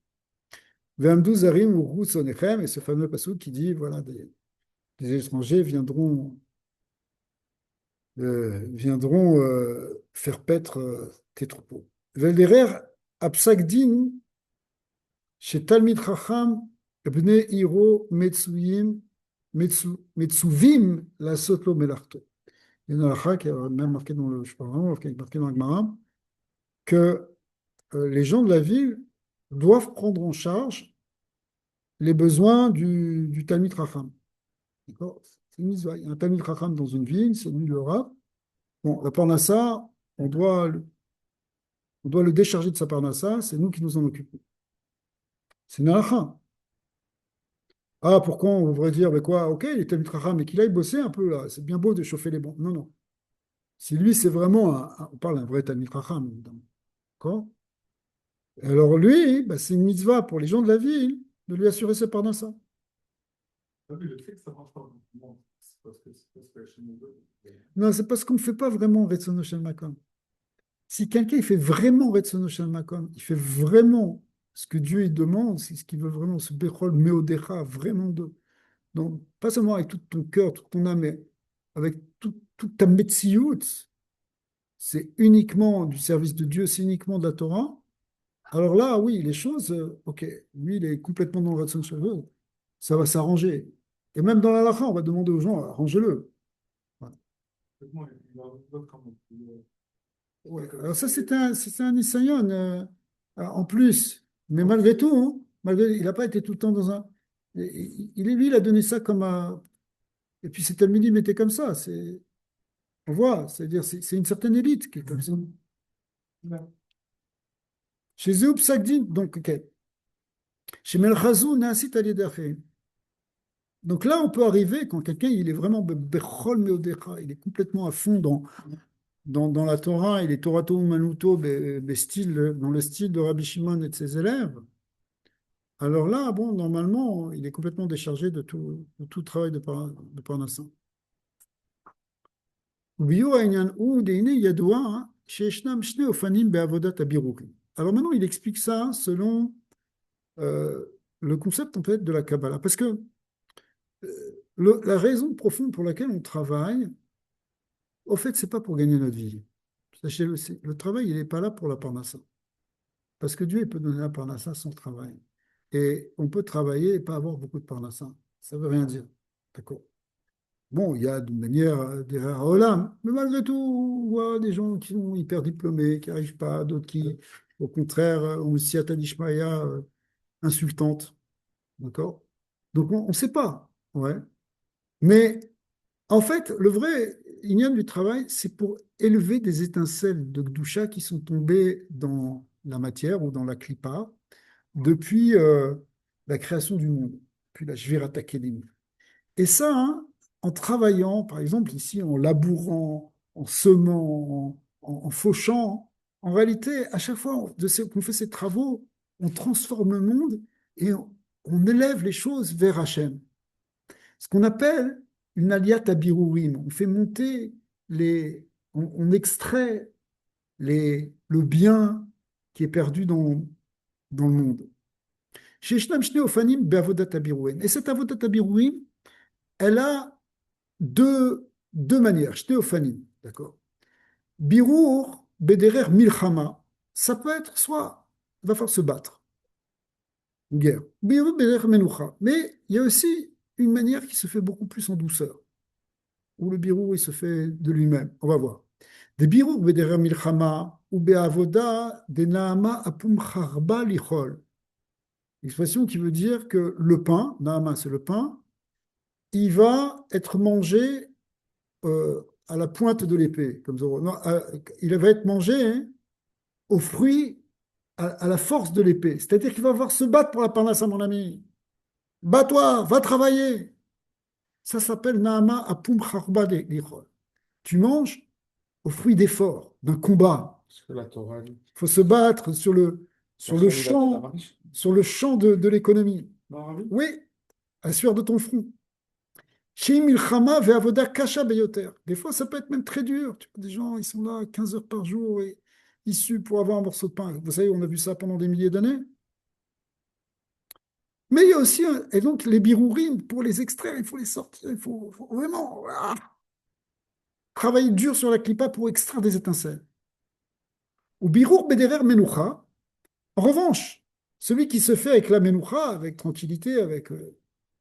Speaker 1: Ve'amdu zarim u'ru sonechem, et ce fameux passage qui dit, voilà, des étrangers viendront faire paître tes troupeaux. Ve'lerer apsak din, chez Talmid Chacham, bnei iro metzuvim la sotlo melachto. Il y a une halakha qui a même marqué dans le, je sais pas vraiment, qui est marqué dans le Gemara, que les gens de la ville doivent prendre en charge les besoins du Talmid Chacham. D'accord? C'est une mitzvah. Il y a un Talmid Chacham dans une ville, c'est lui le Rav. Bon, la parnassa, on doit le décharger de sa parnassa, c'est nous qui nous en occupons. C'est une halakha. Ah, pourquoi on devrait dire, mais quoi, ok, il est Talmid Chacham, mais qu'il aille bosser un peu là, c'est bien beau de chauffer les bancs. Non, non. Si lui, c'est vraiment, on parle d'un vrai Talmid Chacham, évidemment. D'accord? Et alors lui, c'est une mitzvah pour les gens de la ville de lui assurer sa parnassa.
Speaker 3: Le fait que ça marche pas, c'est parce que chez nous,
Speaker 1: Non, c'est parce qu'on ne fait pas vraiment Retsono Shel Makom. Si quelqu'un il fait vraiment Retsono Shel Makom, il fait vraiment ce que Dieu il demande, c'est ce qu'il veut vraiment, ce Bechol Meodecha, vraiment de. Donc, pas seulement avec tout ton cœur, toute ton âme, mais avec toute ta Metsiout, c'est uniquement du service de Dieu, c'est uniquement de la Torah. Alors là, oui, les choses, ok, lui, il est complètement dans le Retsono Shel Makom, ça va s'arranger. Et même dans la halakha, on va demander aux gens, arrangez-le. Voilà. Ouais, alors ça, c'est un Nisayon en plus. Mais malgré tout, hein, il n'a pas été tout le temps dans un. Lui, il a donné ça comme un. Et puis cet Talmudim était comme ça. On voit, c'est-à-dire, c'est une certaine élite qui est comme ça. Chez Zéoub Sagdin, donc, ok. Chez Melchazou, Naasit Alidaché. Donc là, on peut arriver quand quelqu'un, il est vraiment Bechol Meodecha, il est complètement à fond dans la Torah, il est Torato Manuto, dans le style de Rabbi Shimon et de ses élèves. Alors là, bon, normalement, il est complètement déchargé de tout travail de Parnassa. Alors maintenant, il explique ça selon le concept en fait de la Kabbalah. Parce que la raison profonde pour laquelle on travaille, au fait, c'est pas pour gagner notre vie. Sachez-le, le travail, il n'est pas là pour la Parnassa. Parce que Dieu il peut donner la Parnassa sans travail. Et on peut travailler et pas avoir beaucoup de Parnassa. Ça ne veut rien dire. D'accord? Bon, il y a de manière des rares Olam, mais malgré tout, on voit des gens qui sont hyper diplômés, qui n'arrivent pas, d'autres qui, au contraire, ont une siyata d'Ishmaïa insultante. D'accord? Donc, on ne sait pas. Ouais. Mais en fait, le vrai ignan du travail, c'est pour élever des étincelles de Gdusha qui sont tombées dans la matière ou dans la klipa depuis la création du monde, puis la Shvirata Kelim. Et ça, hein, en travaillant, par exemple ici, en labourant, en semant, en fauchant, en réalité, à chaque fois qu'on fait ces travaux, on transforme le monde et on élève les choses vers Hachem. Ce qu'on appelle une aliyat abirurim. On fait monter on extrait le bien qui est perdu dans le monde. Sheshnam Shne Ofanim Be'avodat Abirouim. Et cette Avodat Abirouim, elle a deux manières. Shne Ofanim, d'accord. Birour Bederer Milchama, ça peut être soit il va falloir se battre, une guerre. Birour Bederer Menucha. Mais il y a aussi une manière qui se fait beaucoup plus en douceur, où le birour il se fait de lui-même. On va voir. Des birour Bederer Milchama ou Be'avoda de Naama Apum Charba Lichol. Expression qui veut dire que le pain, Naama c'est le pain, il va être mangé à la pointe de l'épée. Comme ça. Non, il va être mangé hein, au fruit, à la force de l'épée. C'est-à-dire qu'il va falloir se battre pour la parnasse, mon ami. Bats-toi, va travailler. Ça s'appelle Naama Apum Charba Lichol. Tu manges au fruit d'effort, d'un combat.
Speaker 3: C'est la Torah.
Speaker 1: Il faut se battre sur le champ, sur le champ de l'économie. Oui, à la sueur de ton front. Chez Milchama ve'avoda kasha beyoter. Des fois, ça peut être même très dur. Tu vois, des gens, ils sont là 15 heures par jour et ils suent pour avoir un morceau de pain. Vous savez, on a vu ça pendant des milliers d'années. Mais il y a aussi, et donc les birourim, pour les extraire, il faut les sortir. Il faut vraiment travailler dur sur la clipa pour extraire des étincelles. Ou birour bederer menucha. En revanche, celui qui se fait avec la menucha, avec tranquillité, avec.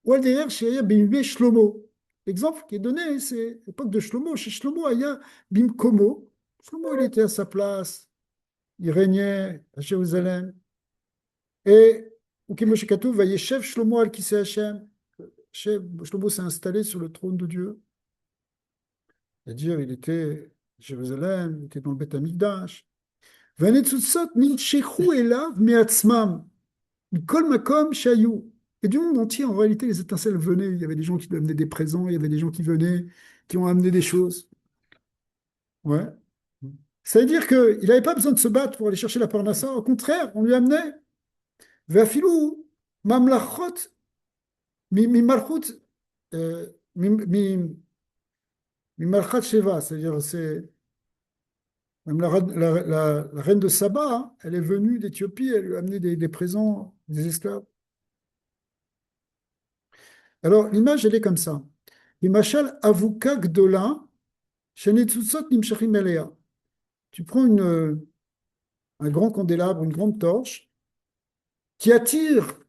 Speaker 1: Ou derrière, chez Bimbe Shlomo. L'exemple qui est donné, c'est l'époque de Shlomo. Chez Shlomo, il y a Bimkomo. Shlomo, il était à sa place. Il régnait à Jérusalem. Et Ukimoshe Katuv, Vayeshev Shlomo al Kisei Hashem. Shlomo s'est installé sur le trône de Dieu. C'est-à-dire, il était à Jérusalem, il était dans le Beth Amikdash. Vanetzutzot nilchechu elav me'atzmam. Mikol makom shayu. Et du monde entier, en réalité, les étincelles venaient. Il y avait des gens qui lui amenaient des présents, il y avait des gens qui venaient, qui ont amené des choses. Ouais. Ça veut dire qu'il n'avait pas besoin de se battre pour aller chercher la parnassa. Au contraire, on lui amenait. Ve'afilu mamlachot mimalchut mimalchat sheva. C'est-à-dire, c'est même la reine de Saba, hein, elle est venue d'Éthiopie, elle lui a amené des présents, des esclaves. Alors, l'image, elle est comme ça. Imachal avuka gdola, shenetzutzot nimshachim elea. Tu prends un grand candélabre, une grande torche, qui attire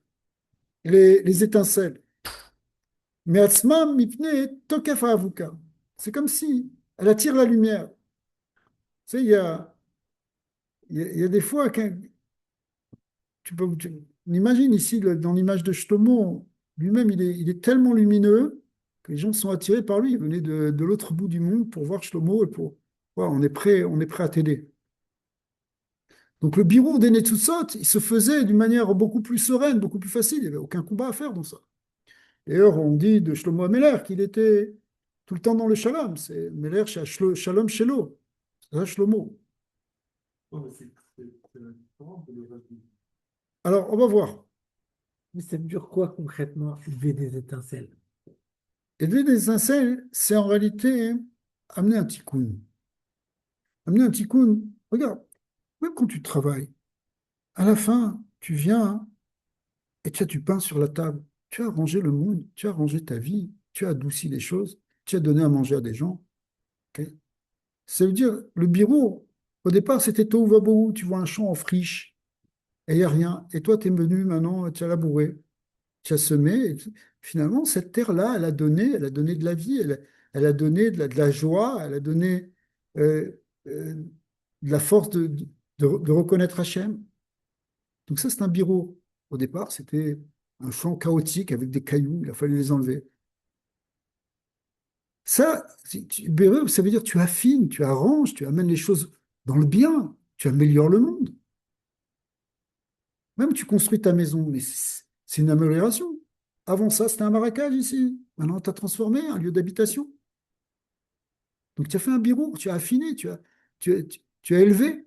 Speaker 1: les étincelles. Mais atzmam mipne tokef avuka. C'est comme si elle attire la lumière. Tu sais, il y a des fois, on imagine ici, dans l'image de Shlomo, lui-même, il est tellement lumineux que les gens sont attirés par lui. Ils venaient de l'autre bout du monde pour voir Shlomo et pour. Voilà, on est prêt à t'aider. Donc le birour des Netzutzot, il se faisait d'une manière beaucoup plus sereine, beaucoup plus facile. Il n'y avait aucun combat à faire dans ça. D'ailleurs, on dit de Shlomo Ameler qu'il était tout le temps dans le shalom. C'est Meler shalom shelo. C'est ça, Shlomo. Alors, on va voir.
Speaker 2: Mais ça veut dire quoi concrètement, élever des étincelles?
Speaker 1: Élever des étincelles, c'est en réalité amener un tikkun. Amener un tikkun, regarde, même quand tu travailles, à la fin, tu viens et tu as du pain sur la table. Tu as arrangé le monde, tu as arrangé ta vie, tu as adouci les choses, tu as donné à manger à des gens. Ok. Ça veut dire, le bureau, au départ, c'était tohu vabohu, tu vois un champ en friche, et il n'y a rien. Et toi, tu es venu maintenant, tu as labouré, tu as semé. Et finalement, cette terre-là, elle a donné de la vie, elle a donné de la joie, elle a donné de la force de reconnaître Hachem. Donc ça, c'est un bureau. Au départ, c'était un champ chaotique avec des cailloux, il a fallu les enlever. Ça, bureau, ça veut dire tu affines, tu arranges, tu amènes les choses dans le bien, tu améliores le monde. Même tu construis ta maison, mais c'est une amélioration. Avant ça, c'était un marécage ici. Maintenant, tu as transformé un lieu d'habitation. Donc, tu as fait un bureau, tu as affiné, tu as élevé.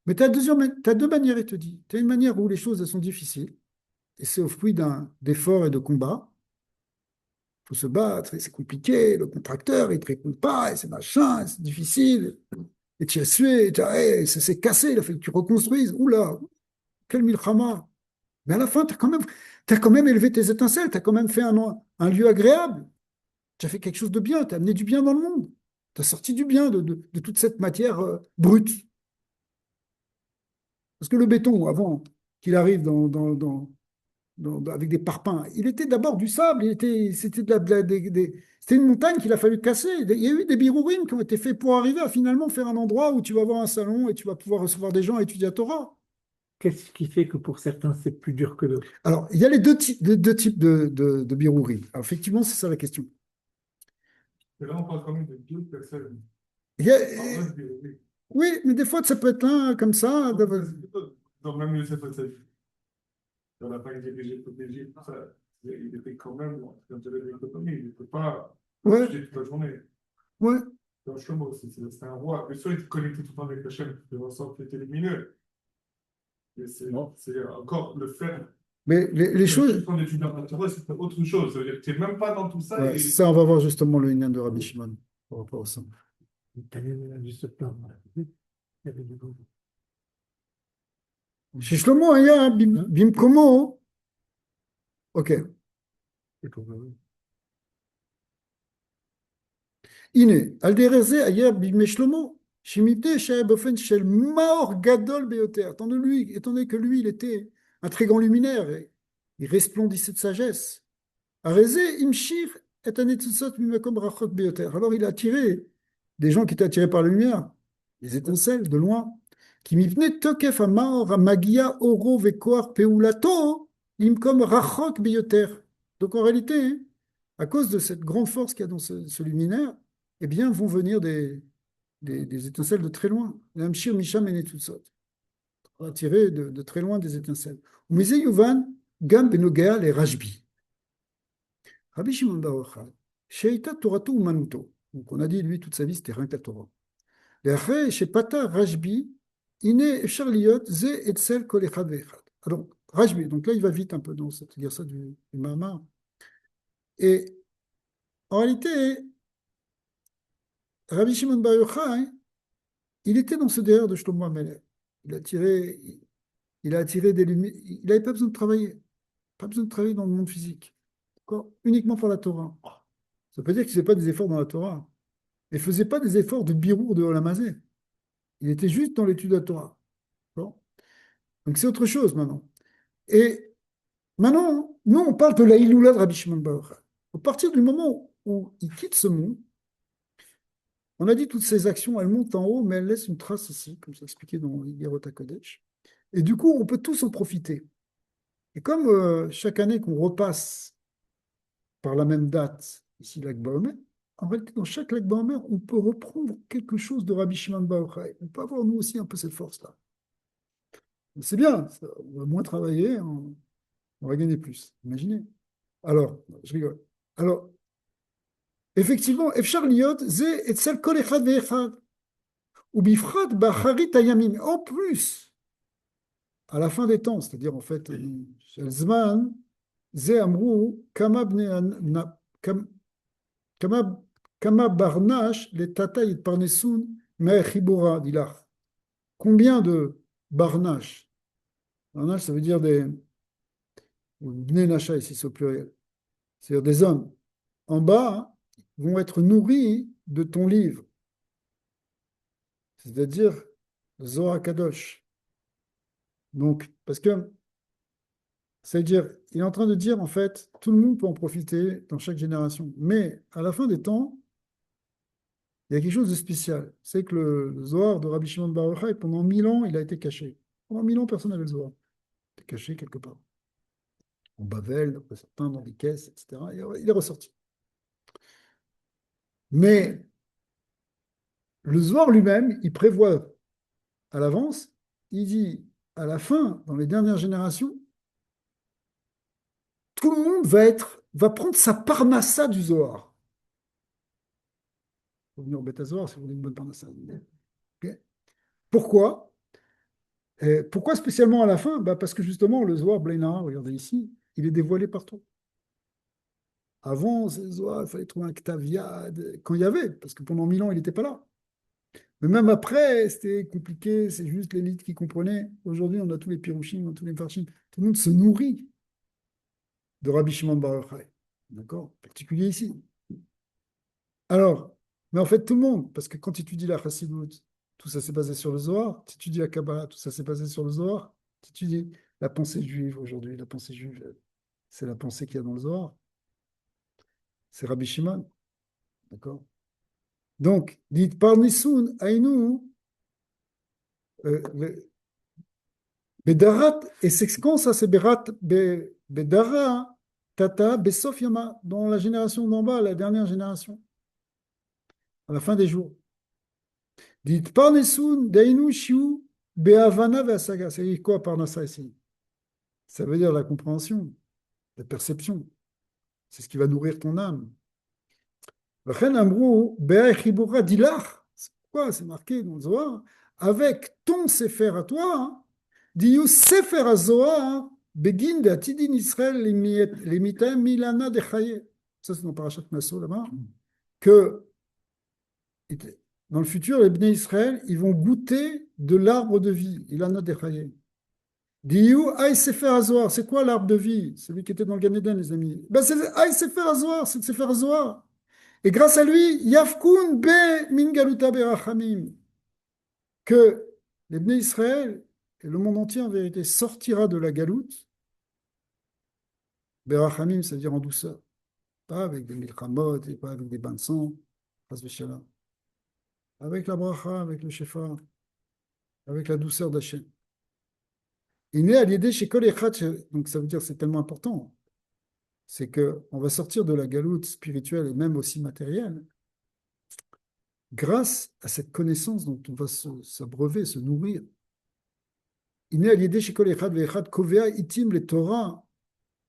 Speaker 1: Mais tu as, deux manières, il te dit. Tu as une manière où les choses elles sont difficiles, et c'est au fruit d'efforts et de combats. Il faut se battre, et c'est compliqué, le contracteur, il ne te répond pas, et c'est machin, et c'est difficile. et tu as sué, hey, ça s'est cassé, il a fallu que tu reconstruises. Oula, quel milchama. Mais à la fin, t'as quand même élevé tes étincelles, tu as quand même fait un lieu agréable. Tu as fait quelque chose de bien, tu as amené du bien dans le monde. Tu as sorti du bien de toute cette matière brute. Parce que le béton, avant qu'il arrive avec des parpaings, il était d'abord du sable, c'était c'était une montagne qu'il a fallu casser. Il y a eu des birourim qui ont été faits pour arriver à finalement faire un endroit où tu vas avoir un salon et tu vas pouvoir recevoir des gens et étudier à Torah.
Speaker 2: Qu'est-ce qui fait que pour certains, c'est plus dur que d'autres?
Speaker 1: Alors, il y a les deux types de birourim. Alors, effectivement, c'est ça la question.
Speaker 3: Et là, on parle quand même de deux personnes.
Speaker 1: Il y a-
Speaker 3: Ah, ouais, oui.
Speaker 1: oui, mais des fois, ça peut être un comme ça.
Speaker 3: Donc, même Youssef Hatzadik, dans la fac dirigée, protégée, tout ça, il était quand même en train de l'économie. Il ne peut pas
Speaker 1: Ouais,
Speaker 3: étudier toute la journée.
Speaker 1: ouais.
Speaker 3: Dans le chemin aussi, c'est un roi. Bien sûr, il était connecté tout le temps avec la chaîne, il faisait en sorte qu'il était lumineux. Mais c'est encore le fait.
Speaker 1: Mais les choses,
Speaker 3: Quand tu étudies en Torah, c'est autre chose. Ça veut dire que tu n'es même pas dans tout ça.
Speaker 1: ouais,
Speaker 3: Et
Speaker 1: ça, on va voir justement le Inyan de Rabbi Shimon par rapport à ça.
Speaker 2: L'Italien a juste plein. Il y avait du bon.
Speaker 1: Chez Shlomo, il y a Bimkomo. Ok.
Speaker 2: C'est pour eux.
Speaker 1: Ine, Aldereze, ayer Bimé Shlomo. Shimite, Shaya Bofen, Shel Maor Gadol Beoter. Étant donné que lui, il était un très grand luminaire, et il resplendissait de sagesse. Arezé, Imshir, est un etutsot mimakom rachot beoter. Alors il a attiré des gens qui étaient attirés par la lumière, les étincelles de loin, qui mipne tokef amaor magia oro vekoar peulato imkom rachot beoter. Donc en réalité, hein, à cause de cette grande force qu'il y a dans ce luminaire, eh bien vont venir des étincelles de très loin. L'amshir misham et etutsot. Attiré de très loin des étincelles. Umise yuvan gam benogea les rajbi. Rabbi Shimon Bar Yochai, Sheita Torato Umanuto. Donc on a dit, lui, toute sa vie, c'était rien que la Torah. Et après, chez Pata Rajbi, Ine Efshar Liot, Ze Etzel Kol Echad Ve'echad. Alors, Rajbi, donc là, il va vite un peu dans cette dire ça du Mahamar. Et en réalité, Rabbi Shimon Bar Yochai, il était dans ce délire de Shlomo HaMelech. Il a attiré des lumières. Il n'avait pas besoin de travailler. Pas besoin de travailler dans le monde physique. D'accord. Uniquement pour la Torah. Ça veut dire qu'il ne faisait pas des efforts dans la Torah. Il ne faisait pas des efforts de birour de Olamazé. Il était juste dans l'étude de la Torah. Bon. Donc c'est autre chose maintenant. Et maintenant, nous, on parle de la Iloula de Rabbi Shimon Bar Yochai. À partir du moment où il quitte ce monde, on a dit toutes ces actions, elles montent en haut, mais elles laissent une trace ici, comme c'est expliqué dans Igerot HaKodesh. Et du coup, on peut tous en profiter. Et comme chaque année qu'on repasse par la même date, ici, Lag Baomer, en réalité, dans chaque Lag Baomer, on peut reprendre quelque chose de Rabbi Shimon Bar Yochai. On peut avoir, nous aussi, un peu cette force-là. C'est bien, on va moins travailler, on va gagner plus. Imaginez. Alors, je rigole. Alors, effectivement, Efshar Liot, Ze Etzel Kol Echad Ve'echad. Ou Bifrat Bacharit Ayamim. En plus, à la fin des temps, c'est-à-dire en fait, Shel Zman, Ze Amrou, Kama Kama Kama Barnash, les Tata Yit Parnesun, Me'echibora, Dilach. Combien de Barnash? Barnash, ça veut dire des. Bnei Nasha, ici, c'est au pluriel. C'est-à-dire des hommes en bas vont être nourris de ton livre, c'est-à-dire le Zohar Kadosh. Donc, parce que, c'est-à-dire, il est en train de dire, en fait, tout le monde peut en profiter dans chaque génération. Mais à la fin des temps, il y a quelque chose de spécial. C'est que le Zohar de Rabbi Shimon Bar Yochai, pendant 1000 ans, il a été caché. Pendant 1000 ans, personne n'avait le Zohar. Il était caché quelque part. En Bavel, d'après certains, dans des caisses, etc. Il est ressorti. Mais le Zohar lui-même, il prévoit à l'avance, il dit à la fin, dans les dernières générations, tout le monde va prendre sa parnassa du Zohar. Il faut venir au Beth Zohar si vous voulez une bonne parnassa. Okay. Pourquoi? Pourquoi spécialement à la fin? Bah parce que justement, le Zohar Blainara, regardez ici, il est dévoilé partout. Avant, le Zohar, il fallait trouver un Ktaviad, quand il y avait, parce que pendant 1000 ans, il n'était pas là. Mais même après, c'était compliqué, c'est juste l'élite qui comprenait. Aujourd'hui, on a tous les pirouchim, on a tous les farchim. Tout le monde se nourrit de Rabbi Shimon Bar Yochai. D'accord? En particulier ici. Alors, mais en fait, tout le monde, parce que quand tu étudies la Chassidut, tout ça s'est basé sur le Zohar. Tu étudies la Kabbalah, tout ça s'est basé sur le Zohar. Tu étudies la pensée juive aujourd'hui, la pensée juive, c'est la pensée qu'il y a dans le Zohar. C'est Rabbi Shimon. D'accord? Donc, dites par Nisun, Aïnou, Bedarat, et c'est quand ça, c'est Bedara, Tata, Besof Yama, dans la génération d'en bas, la dernière génération, à la fin des jours. Dites Parnesun, Dainu, Shiu, Behavana, Vesaga. Ça veut dire quoi Parnassa ici? Ça veut dire la compréhension, la perception. C'est ce qui va nourrir ton âme. Chen Amrou, Bea Chibura Dilach. C'est quoi? C'est marqué dans le Zohar. Avec ton Sefer à toi, hein, Diyu Sefer HaZohar, Begin de Atidin Israël, Limitem Milana de Chaye. Ça, c'est dans Parashat Nassau là-bas. Que dans le futur, les Bnei Israël, ils vont goûter de l'arbre de vie, Ilana de Chaye. Diyu Aï Sefer HaZohar. C'est quoi l'arbre de vie? Celui qui était dans le Gan Eden, les amis. Ben, c'est Aï Sefer HaZohar, c'est le Sefer HaZohar. Et grâce à lui, Yafkun be min galuta berachamim, que les Bnei Israël et le monde entier en vérité sortira de la galoute, berachamim, c'est-à-dire en douceur, pas avec des milchamot et pas avec des bains de sang, avec la bracha, avec le shefa, avec la douceur d'Hachem. Il est à l'idée chez Kol Echad, donc ça veut dire que c'est tellement important, c'est qu'on va sortir de la galoute spirituelle et même aussi matérielle grâce à cette connaissance dont on va s'abreuver, se nourrir. Il est à l'idée chez Kol Echad ve'echad kovea itim le Torah.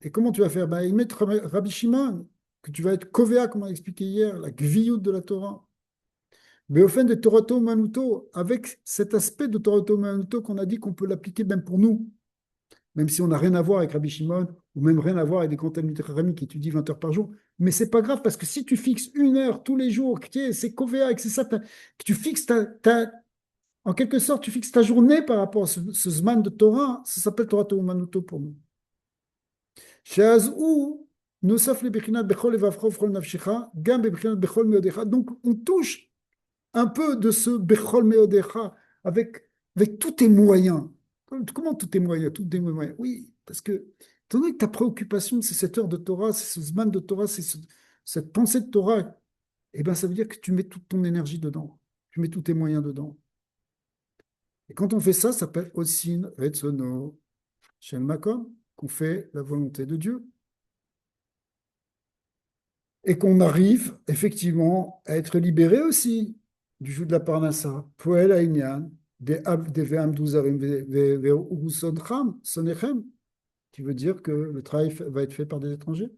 Speaker 1: Et comment tu vas faire? Ben, il met Rabbi Shimon, que tu vas être kovea, comme on a expliqué hier, la gviyut de la Torah. Mais au fin de Torato Manuto, avec cet aspect de Torato Manuto qu'on a dit qu'on peut l'appliquer même pour nous, même si on n'a rien à voir avec Rabbi Shimon, ou même rien à voir avec des contaminés qui étudient 20 heures par jour. Mais c'est pas grave, parce que si tu fixes 1 heure tous les jours, que c'est kovea, que c'est ça, que tu fixes en quelque sorte, tu fixes ta journée par rapport à ce Zman de Torah, ça s'appelle Torah Manuto pour nous. Donc, on touche un peu de ce Bechol Meodecha avec tous tes moyens. Comment tous tes moyens? Tous tes moyens. Oui, parce que, étant donné que ta préoccupation, c'est cette heure de Torah, c'est ce Zman de Torah, cette pensée de Torah, eh bien, ça veut dire que tu mets toute ton énergie dedans. Tu mets tous tes moyens dedans. Et quand on fait ça, ça s'appelle Osin Retsono Shem Makom, qu'on fait la volonté de Dieu. Et qu'on arrive effectivement à être libéré aussi du joug de la Parnassa. Poel Aïnyan, des Ve'am Douzarim Ve'urusoncham, Sonechem, qui veut dire que le travail va être fait par des étrangers.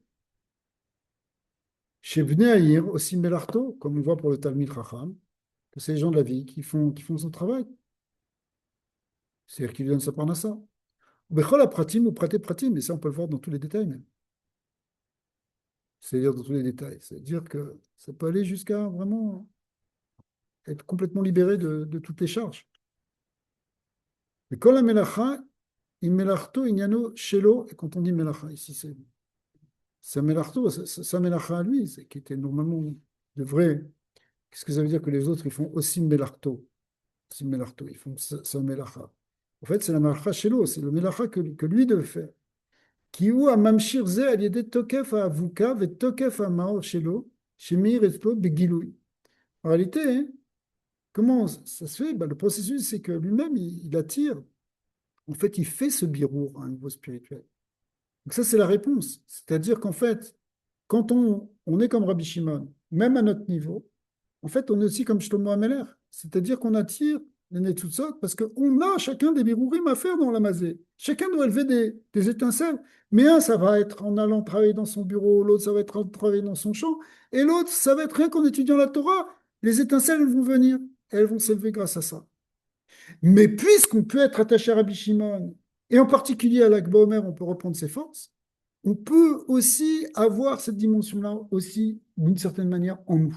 Speaker 1: Chez Bnei Aïr, aussi Melarto, comme on voit pour le Talmid Chacham, que c'est les gens de la vie qui font son travail. C'est-à-dire qu'ils donnent sa Parnassa. Bechol Pratim ou Praté Pratim, et ça on peut le voir dans tous les détails même. C'est-à-dire dans tous les détails. C'est-à-dire que ça peut aller jusqu'à vraiment être complètement libéré de toutes les charges. Mais quand la melacha, il melachto ignano shelo, et quand on dit melacha, ici c'est melachto, sa melacha à lui, qui était normalement de vrai. Qu'est-ce que ça veut dire que les autres, ils font aussi melachto? Aussi melachto, ils font sa melacha. En fait, c'est la melacha shelo, c'est le melacha que lui devait faire. Qui ou a mamshir ze al yede tokef a avuka ve tokef a maor shelo, shemir etlo begiloui. En réalité, hein, comment ça se fait? Ben, le processus, c'est que lui-même, il attire. En fait, il fait ce birour à un niveau spirituel. Donc ça, c'est la réponse. C'est-à-dire qu'en fait, quand on est comme Rabbi Shimon, même à notre niveau, en fait, on est aussi comme Shlomo Ameler. C'est-à-dire qu'on attire les Netzutzot parce qu'on a chacun des birourim à faire dans la mazée. Chacun doit élever des étincelles. Mais un, ça va être en allant travailler dans son bureau, l'autre, ça va être en travaillant dans son champ, et l'autre, ça va être rien qu'en étudiant la Torah. Les étincelles, elles vont venir. Elles vont s'élever grâce à ça. Mais puisqu'on peut être attaché à Rabbi Shimon, et en particulier à l'Akba Omer, on peut reprendre ses forces, on peut aussi avoir cette dimension-là aussi, d'une certaine manière, en nous.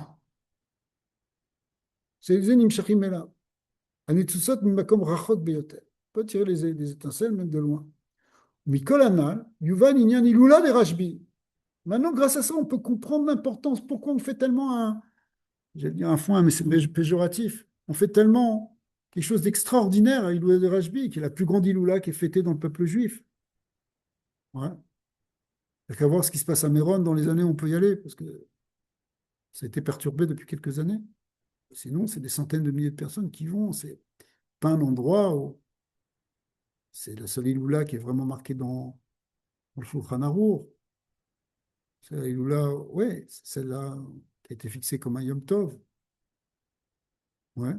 Speaker 1: C'est les Nimshachim Mela. Anitzusot Mimakom Rachot Beyoter. On peut tirer les étincelles même de loin. Mikol Anal, Yuvan Inyan Ilula de Rashbi. Maintenant, grâce à ça, on peut comprendre l'importance. Pourquoi on fait tellement j'allais dire un foin, mais c'est péjoratif. On fait tellement quelque chose d'extraordinaire à Ilula de Rashbi, qui est la plus grande Ilula qui est fêtée dans le peuple juif. Ouais. Il n'y a qu'à voir ce qui se passe à Méron dans les années où on peut y aller, parce que ça a été perturbé depuis quelques années. Sinon, c'est des centaines de milliers de personnes qui vont. C'est pas un endroit où c'est la seule Iloula qui est vraiment marquée dans le Shulchan Arour. C'est la Iloula, ouais, c'est celle-là qui a été fixée comme un Yom Tov. Ouais.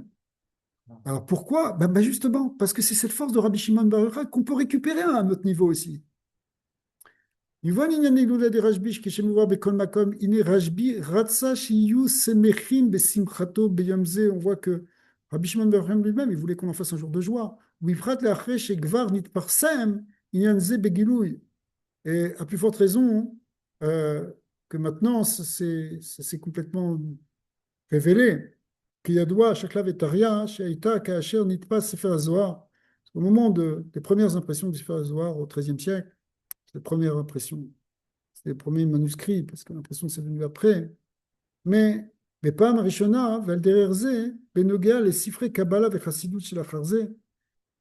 Speaker 1: Alors pourquoi? Ben justement, parce que c'est cette force de Rabbi Shimon Bar Yochai qu'on peut récupérer à un autre niveau aussi. Yvan inyan Iloula de Rashbi, Keshemura Bekol Makom, Ine Rashbi, Ratsa Shiyu Semechim Besimchato Beyomze. On voit que Rabbi Shimon Bar Yochai lui-même, il voulait qu'on en fasse un jour de joie. Wifrat Leachre Shegvar Nit Parsem, Inyan Ze Begilouy. Et à plus forte raison euh, que maintenant, c'est complètement révélé. Kiyadwa, Shaklav et Taria, Shaita, Kaasher, Nitpas, Sefer Zohar. Au moment des premières impressions du Sefer Zohar au XIIIe siècle, c'est la première impression, c'est les premiers manuscrits, parce que l'impression c'est venu après. Mais pas Marishona, Valdererze, Benoga, les Sifré, Kabbalah, Vechassidut, Shilacharze.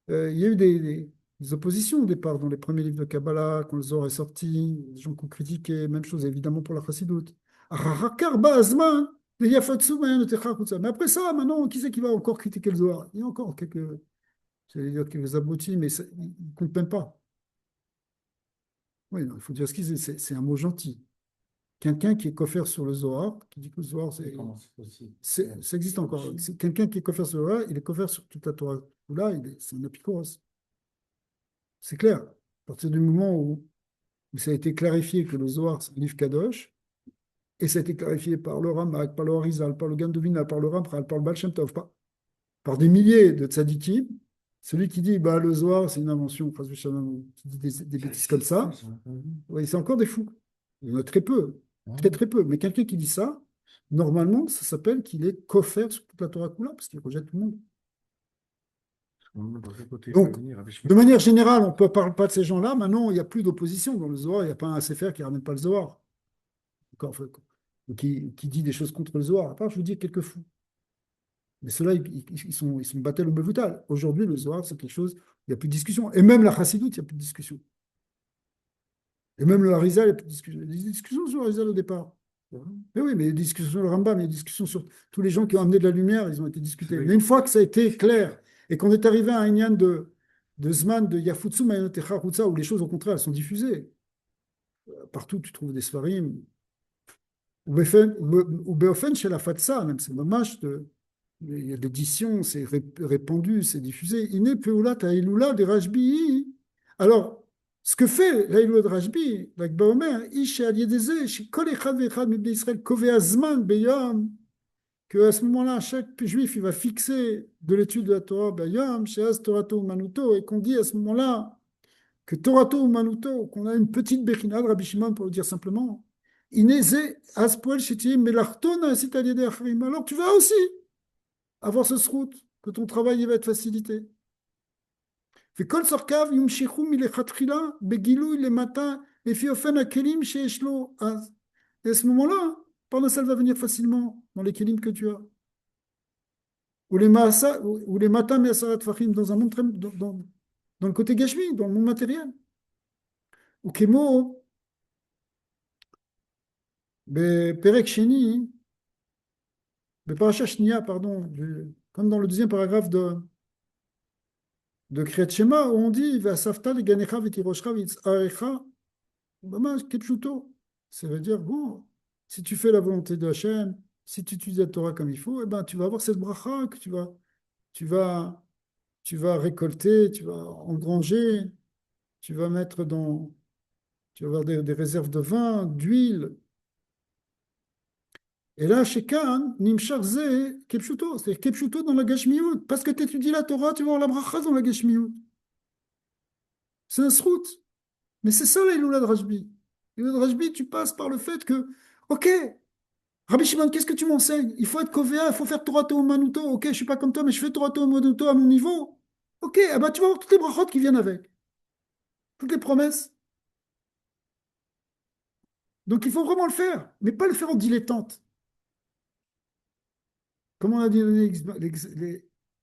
Speaker 1: Il y a eu des oppositions au départ dans les premiers livres de Kabbalah, quand le Zohar est sorti, des gens qui ont critiqué, même chose évidemment pour la Chassidoute. Mais après ça, maintenant, qui c'est qui va encore critiquer le Zohar? Il y a encore j'allais dire quelques abrutis, mais ils ne comptent même pas. Oui, non, il faut dire ce qu'ils disent, c'est un mot gentil. Quelqu'un qui est coffert sur le Zohar, qui dit que le Zohar, ça existe encore. C'est quelqu'un qui est coffert sur le Zohar, il est coffert sur toute la Torah. Là, c'est un apikoros. C'est clair. À partir du moment où ça a été clarifié que le Zohar, c'est un livre Kadosh, et ça a été clarifié par le Ramak, par le Harizal, par le Gandovina, par le Ramchal, par le Baal Shem Tov, par des milliers de tzadikim, celui qui dit bah, le Zohar, c'est une invention, qui dit des bêtises comme ça, oui, c'est encore des fous. Il y en a très peu, très très peu. Mais quelqu'un qui dit ça, normalement, ça s'appelle qu'il est coffert sur toute la Torah Kula, parce qu'il rejette tout le monde. Donc, de manière générale, on ne parle pas de ces gens-là. Maintenant, il n'y a plus d'opposition dans le Zohar. Il n'y a pas un SFR qui ne ramène pas le Zohar. Qui dit des choses contre le Zohar. À part, je vous dis, quelques fous. Mais ceux-là, ils sont battus au Bevoutal. Aujourd'hui, le Zohar, c'est quelque chose, il n'y a plus de discussion. Et même la Chassidoute, il n'y a plus de discussion. Et même le Harizal, il n'y a plus de discussion. Il y a des discussions sur le Harizal au départ. Mais oui, mais il y a des discussions sur le Rambam, il y a des discussions sur tous les gens qui ont amené de la lumière, ils ont été discutés. Mais une fois que ça a été clair et qu'on est arrivé à un Inyan de Zman, de Yafutsu, Mayotecha, Rutsa, où les choses, au contraire, elles sont diffusées. Partout, tu trouves des Sfarim. Ou Beofen chez la Fatsa, même, c'est dommage. Il y a l'édition, c'est répandu, c'est diffusé. Iné Peulat Aïloula de Rajbi. Alors, ce que fait l'Aïloula de Rajbi, l'Akba Omer, Ish Aliedeze, chez Kol Echad Vechad Mibne Israël, Kove Azman Beyam, qu'à ce moment-là, chaque juif, il va fixer de l'étude de la Torah, Beyam, chez Az Torato Manuto, et qu'on dit à ce moment-là que Torato Manuto, qu'on a une petite Bechina de Rabbi Shimon, pour le dire simplement, Ineze Aspoel Shetim Melarton Asit Aliede Achrim. Alors, tu vas aussi avoir ce route, que ton travail il va être facilité. וכל צרכיו ימשכו מלכתחילה בגילוי למטה לפי אופן הכלים שיש לו אז. Et à ce moment-là, Parnassal va venir facilement dans les kelim que tu as. Ou les matins me'asarat fachim dans un monde dans le côté gashmi, dans le monde matériel. Ou kemo beperek sheni beparasha shnia, pardon, comme dans le deuxième paragraphe de Kriyat Shema, où on dit Vasafta le ganecha v'tiroshcha v'itzarecha bamash ketchuto. Ça veut dire, bon, si tu fais la volonté de Hachem, si tu utilises la Torah comme il faut, eh ben, tu vas avoir cette bracha que tu vas récolter, tu vas engranger, tu vas tu vas avoir des réserves de vin, d'huile. Et là, chez Khan, Nimsharze, Kepshuto, c'est-à-dire Kepshuto dans la Gashmiyut. Parce que tu étudies la Torah, tu vas avoir la bracha dans la Gashmiyut. C'est un srout. Mais c'est ça la Iloula de Rajbi. L'Iloula de Rajbi, tu passes par le fait que, ok, Rabbi Shimon, qu'est-ce que tu m'enseignes? Il faut être Kovea, il faut faire Torah Manuto. Ok, je ne suis pas comme toi, mais je fais Torah Manuto à mon niveau. Ok, ah bah, tu vas voir toutes les brachot qui viennent avec, toutes les promesses. Donc il faut vraiment le faire, mais pas le faire en dilettante. Comme on a dit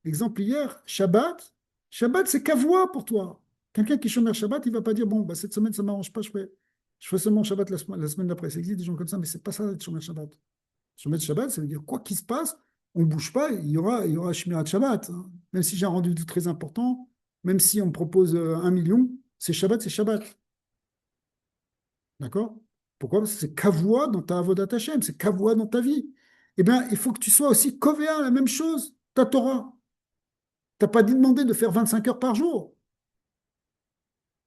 Speaker 1: l'exemple hier, Shabbat, Shabbat c'est kavua pour toi. Quelqu'un qui chômeur Shabbat, il ne va pas dire, bon, bah, cette semaine, ça ne m'arrange pas, je fais seulement Shabbat la semaine d'après. Ça existe des gens comme ça, mais ce n'est pas ça être chômeur Shabbat. Chômeur Shabbat, ça veut dire quoi qu'il se passe, on ne bouge pas, il y aura Shmirat Shabbat, hein. Même si j'ai un rendez-vous très important, même si on me propose 1 million, c'est Shabbat, c'est Shabbat. D'accord? Pourquoi? Parce que c'est kavua dans ta avodat Hashem, c'est kavua dans ta vie. Eh bien, il faut que tu sois aussi kovéa, la même chose, ta Torah. Tu n'as pas dit demander de faire 25 heures par jour.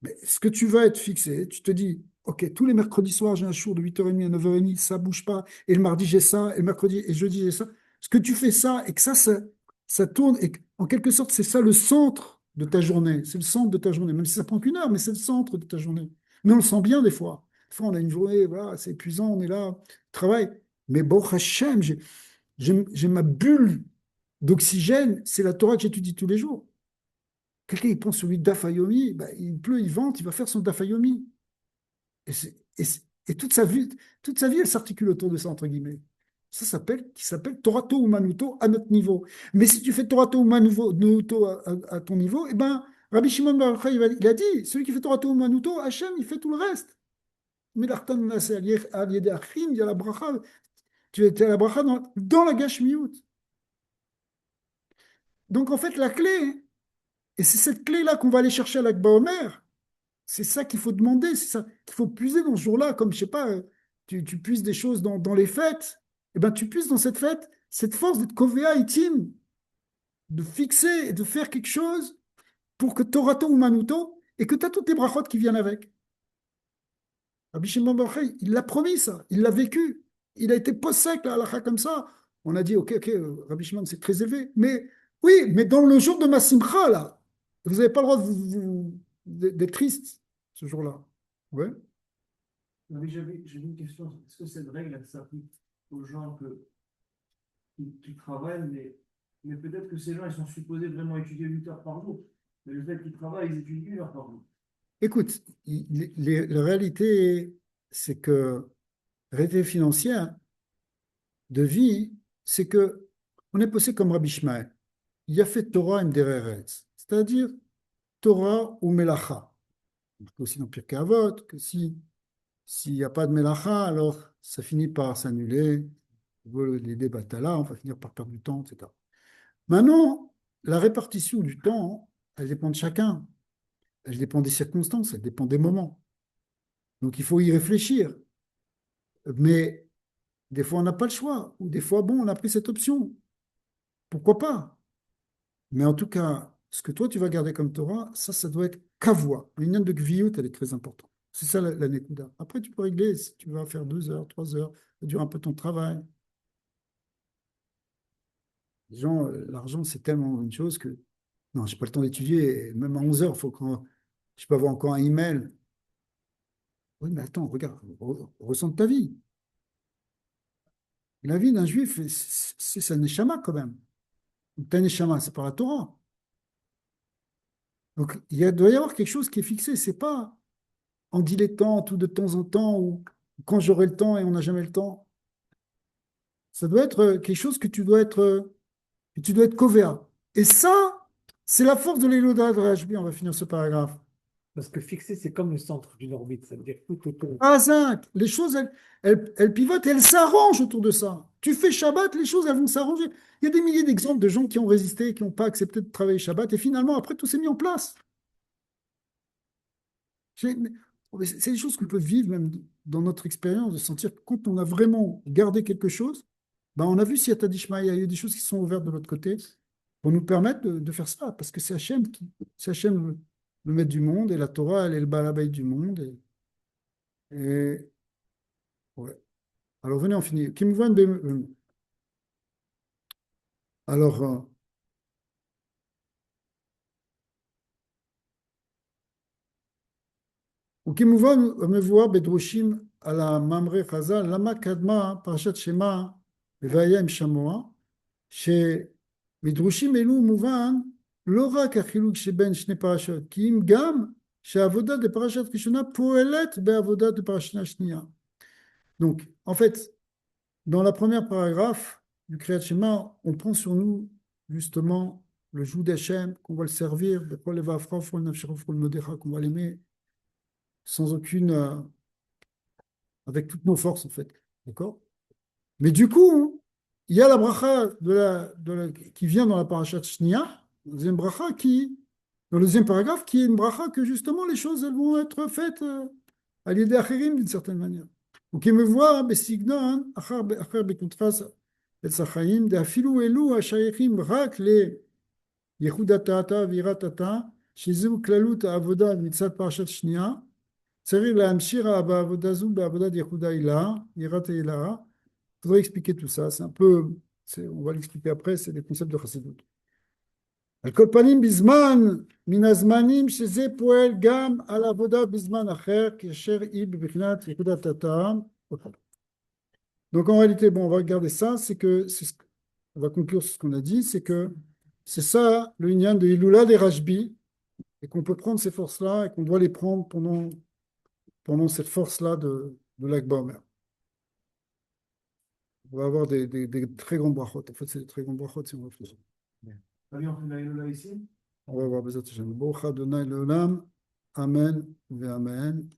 Speaker 1: Mais ce que tu vas être fixé, tu te dis, OK, tous les mercredis soirs, j'ai un show de 8h30 à 9h30, ça ne bouge pas. Et le mardi, j'ai ça. Et le mercredi et jeudi, j'ai ça. Ce que tu fais ça et que ça tourne, et en quelque sorte, c'est ça le centre de ta journée. C'est le centre de ta journée. Même si ça prend qu'une heure, mais c'est le centre de ta journée. Mais on le sent bien des fois. Des fois, on a une journée, voilà, c'est épuisant, on est là, travail. Mais bon, Hachem, j'ai ma bulle d'oxygène, c'est la Torah que j'étudie tous les jours. Quelqu'un, il prend celui d'Afayomi, bah, il pleut, il vente, il va faire son d'Afayomi. Et toute sa vie, elle s'articule autour de ça, entre guillemets. Qui s'appelle Torato ou Manuto à notre niveau. Mais si tu fais Torato ou Manuto à ton niveau, eh ben, Rabbi Shimon Bar Yochai, il a dit, celui qui fait Torato ou Manuto, Hachem, il fait tout le reste. Mais l'artan naseh al yedei achim, il y a la bracha, tu es à la bracha dans la gashmiut. Donc en fait, la clé, et c'est cette clé-là qu'on va aller chercher à l'Akba Omer. C'est ça qu'il faut demander, c'est ça qu'il faut puiser dans ce jour-là. Comme, je sais pas, tu puises des choses dans les fêtes. Eh ben, tu puises dans cette fête cette force d'être Kovea Itim, de fixer et de faire quelque chose pour que Torato ou Manuto, et que tu as toutes les brachot qui viennent avec. Rabbi Shimon Bar Yochai, il l'a promis ça, il l'a vécu. Il a été post-sec, la halakha comme ça. On a dit, ok, Rabbi Shimon, c'est très élevé. Mais oui, mais dans le jour de ma simcha, là, vous n'avez pas le droit d'être triste ce jour-là. Ouais.
Speaker 4: Oui, j'avais une question. Est-ce que cette règle, elle s'applique aux gens qui travaillent, mais peut-être que ces gens, ils sont supposés vraiment étudier 8 heures par jour. Mais le fait qu'ils travaillent, ils étudient 1 heure par jour.
Speaker 1: Écoute, la réalité, c'est que la réalité financière de vie, c'est que on est posé comme Rabbi Ishmael. Il a fait Torah et Mdereret, c'est-à-dire Torah ou Melacha. On peut aussi dans Pirkei Avot que s'il n'y a pas de Melacha, alors ça finit par s'annuler. Les débats là, on va finir par perdre du temps, etc. Maintenant, la répartition du temps, elle dépend de chacun. Elle dépend des circonstances, elle dépend des moments. Donc il faut y réfléchir. Mais des fois, on n'a pas le choix. Ou des fois, bon, on a pris cette option. Pourquoi pas? Mais en tout cas, ce que toi, tu vas garder comme Torah, ça doit être kavua. Une de gviout, elle est très importante. C'est ça la nekuda. Après, tu peux régler si tu vas faire 2 heures, 3 heures, ça dure un peu ton travail. Les gens, l'argent, c'est tellement une chose que non, j'ai pas le temps d'étudier. Même à 11 heures, faut qu'on, je peux avoir encore un email. Oui, mais attends, regarde, ressens ta vie. La vie d'un juif, c'est sa neshama quand même. Ta neshama, c'est par la Torah. Donc, doit y avoir quelque chose qui est fixé. C'est pas en dilettante ou de temps en temps ou quand j'aurai le temps et on n'a jamais le temps. Ça doit être quelque chose que tu dois être covéa. Et ça, c'est la force de l'Eloda de Rajbi. On va finir ce paragraphe.
Speaker 2: Parce que fixé, c'est comme le centre d'une orbite, ça veut dire tout autour.
Speaker 1: À 5, les choses, elles pivotent et elles s'arrangent autour de ça. Tu fais Shabbat, les choses, elles vont s'arranger. Il y a des milliers d'exemples de gens qui ont résisté, qui n'ont pas accepté de travailler Shabbat, et finalement, après, tout s'est mis en place. C'est des choses qu'on peut vivre même dans notre expérience, de sentir que quand on a vraiment gardé quelque chose, ben on a vu s'il y a Tadishma, il y a eu des choses qui sont ouvertes de l'autre côté pour nous permettre de faire ça, parce que c'est Hachem le maître du monde, et la Torah, elle est le balabay du monde. Et ouais. Alors venez, on finit. Alors, וכמובן מבואר בדרושים על המאמרי חז"ל, למה קדמה פרשת שמע והיה עם שמוע, שבדרושים אלו מובן לא רק החילוק שבין שני פרשות, כי אם גם שהעבודה דפרשת ראשונה פועלת בעבודה דפרשת השנייה. Donc, en fait, dans la première paragraphe du Kriyat Shema, on prend sur nous justement le joug d'Hachem, qu'on va le servir, qu'on va l'aimer sans aucune, avec toutes nos forces en fait, d'accord? Mais du coup, il y a la bracha qui vient dans la parashat Shnia, la deuxième bracha dans le deuxième paragraphe, qui est une bracha que justement les choses elles vont être faites à l'idée achirim d'une certaine manière. Donc il me voit, besignon, achar bekontras et sachaim, de afilu elu hashayechim rak le yehudatata viratata, shizu klalut avoda mitzat parashat Shnia, צריך להמשיך בעבודה זו בעבודת ייחודה הילה, יראת ההילה. Il faudrait expliquer tout ça, c'est un peu, on va l'expliquer après, c'est des concepts de chassidut. על כל פנים בזמן מן הזמנים שזה פועל גם על עבודה בזמן אחר, כאשר היא בבחינת ייחודת הטעם. Donc en réalité, bon, on va regarder ça, on va conclure sur ce qu'on a dit, c'est que c'est ça le inyan de Hilula des Rajbi, et qu'on peut prendre ces forces-là, et qu'on doit les prendre pendant cette force-là de l'Akh Baomer. On va avoir des très grands brachot. En fait, c'est des très grands brachot si on réfléchit.
Speaker 4: Allez, on fait la Hilula ici.
Speaker 1: On va voir Bezat Hashem. Baruch Adonai Leolam. Amen ve Amen.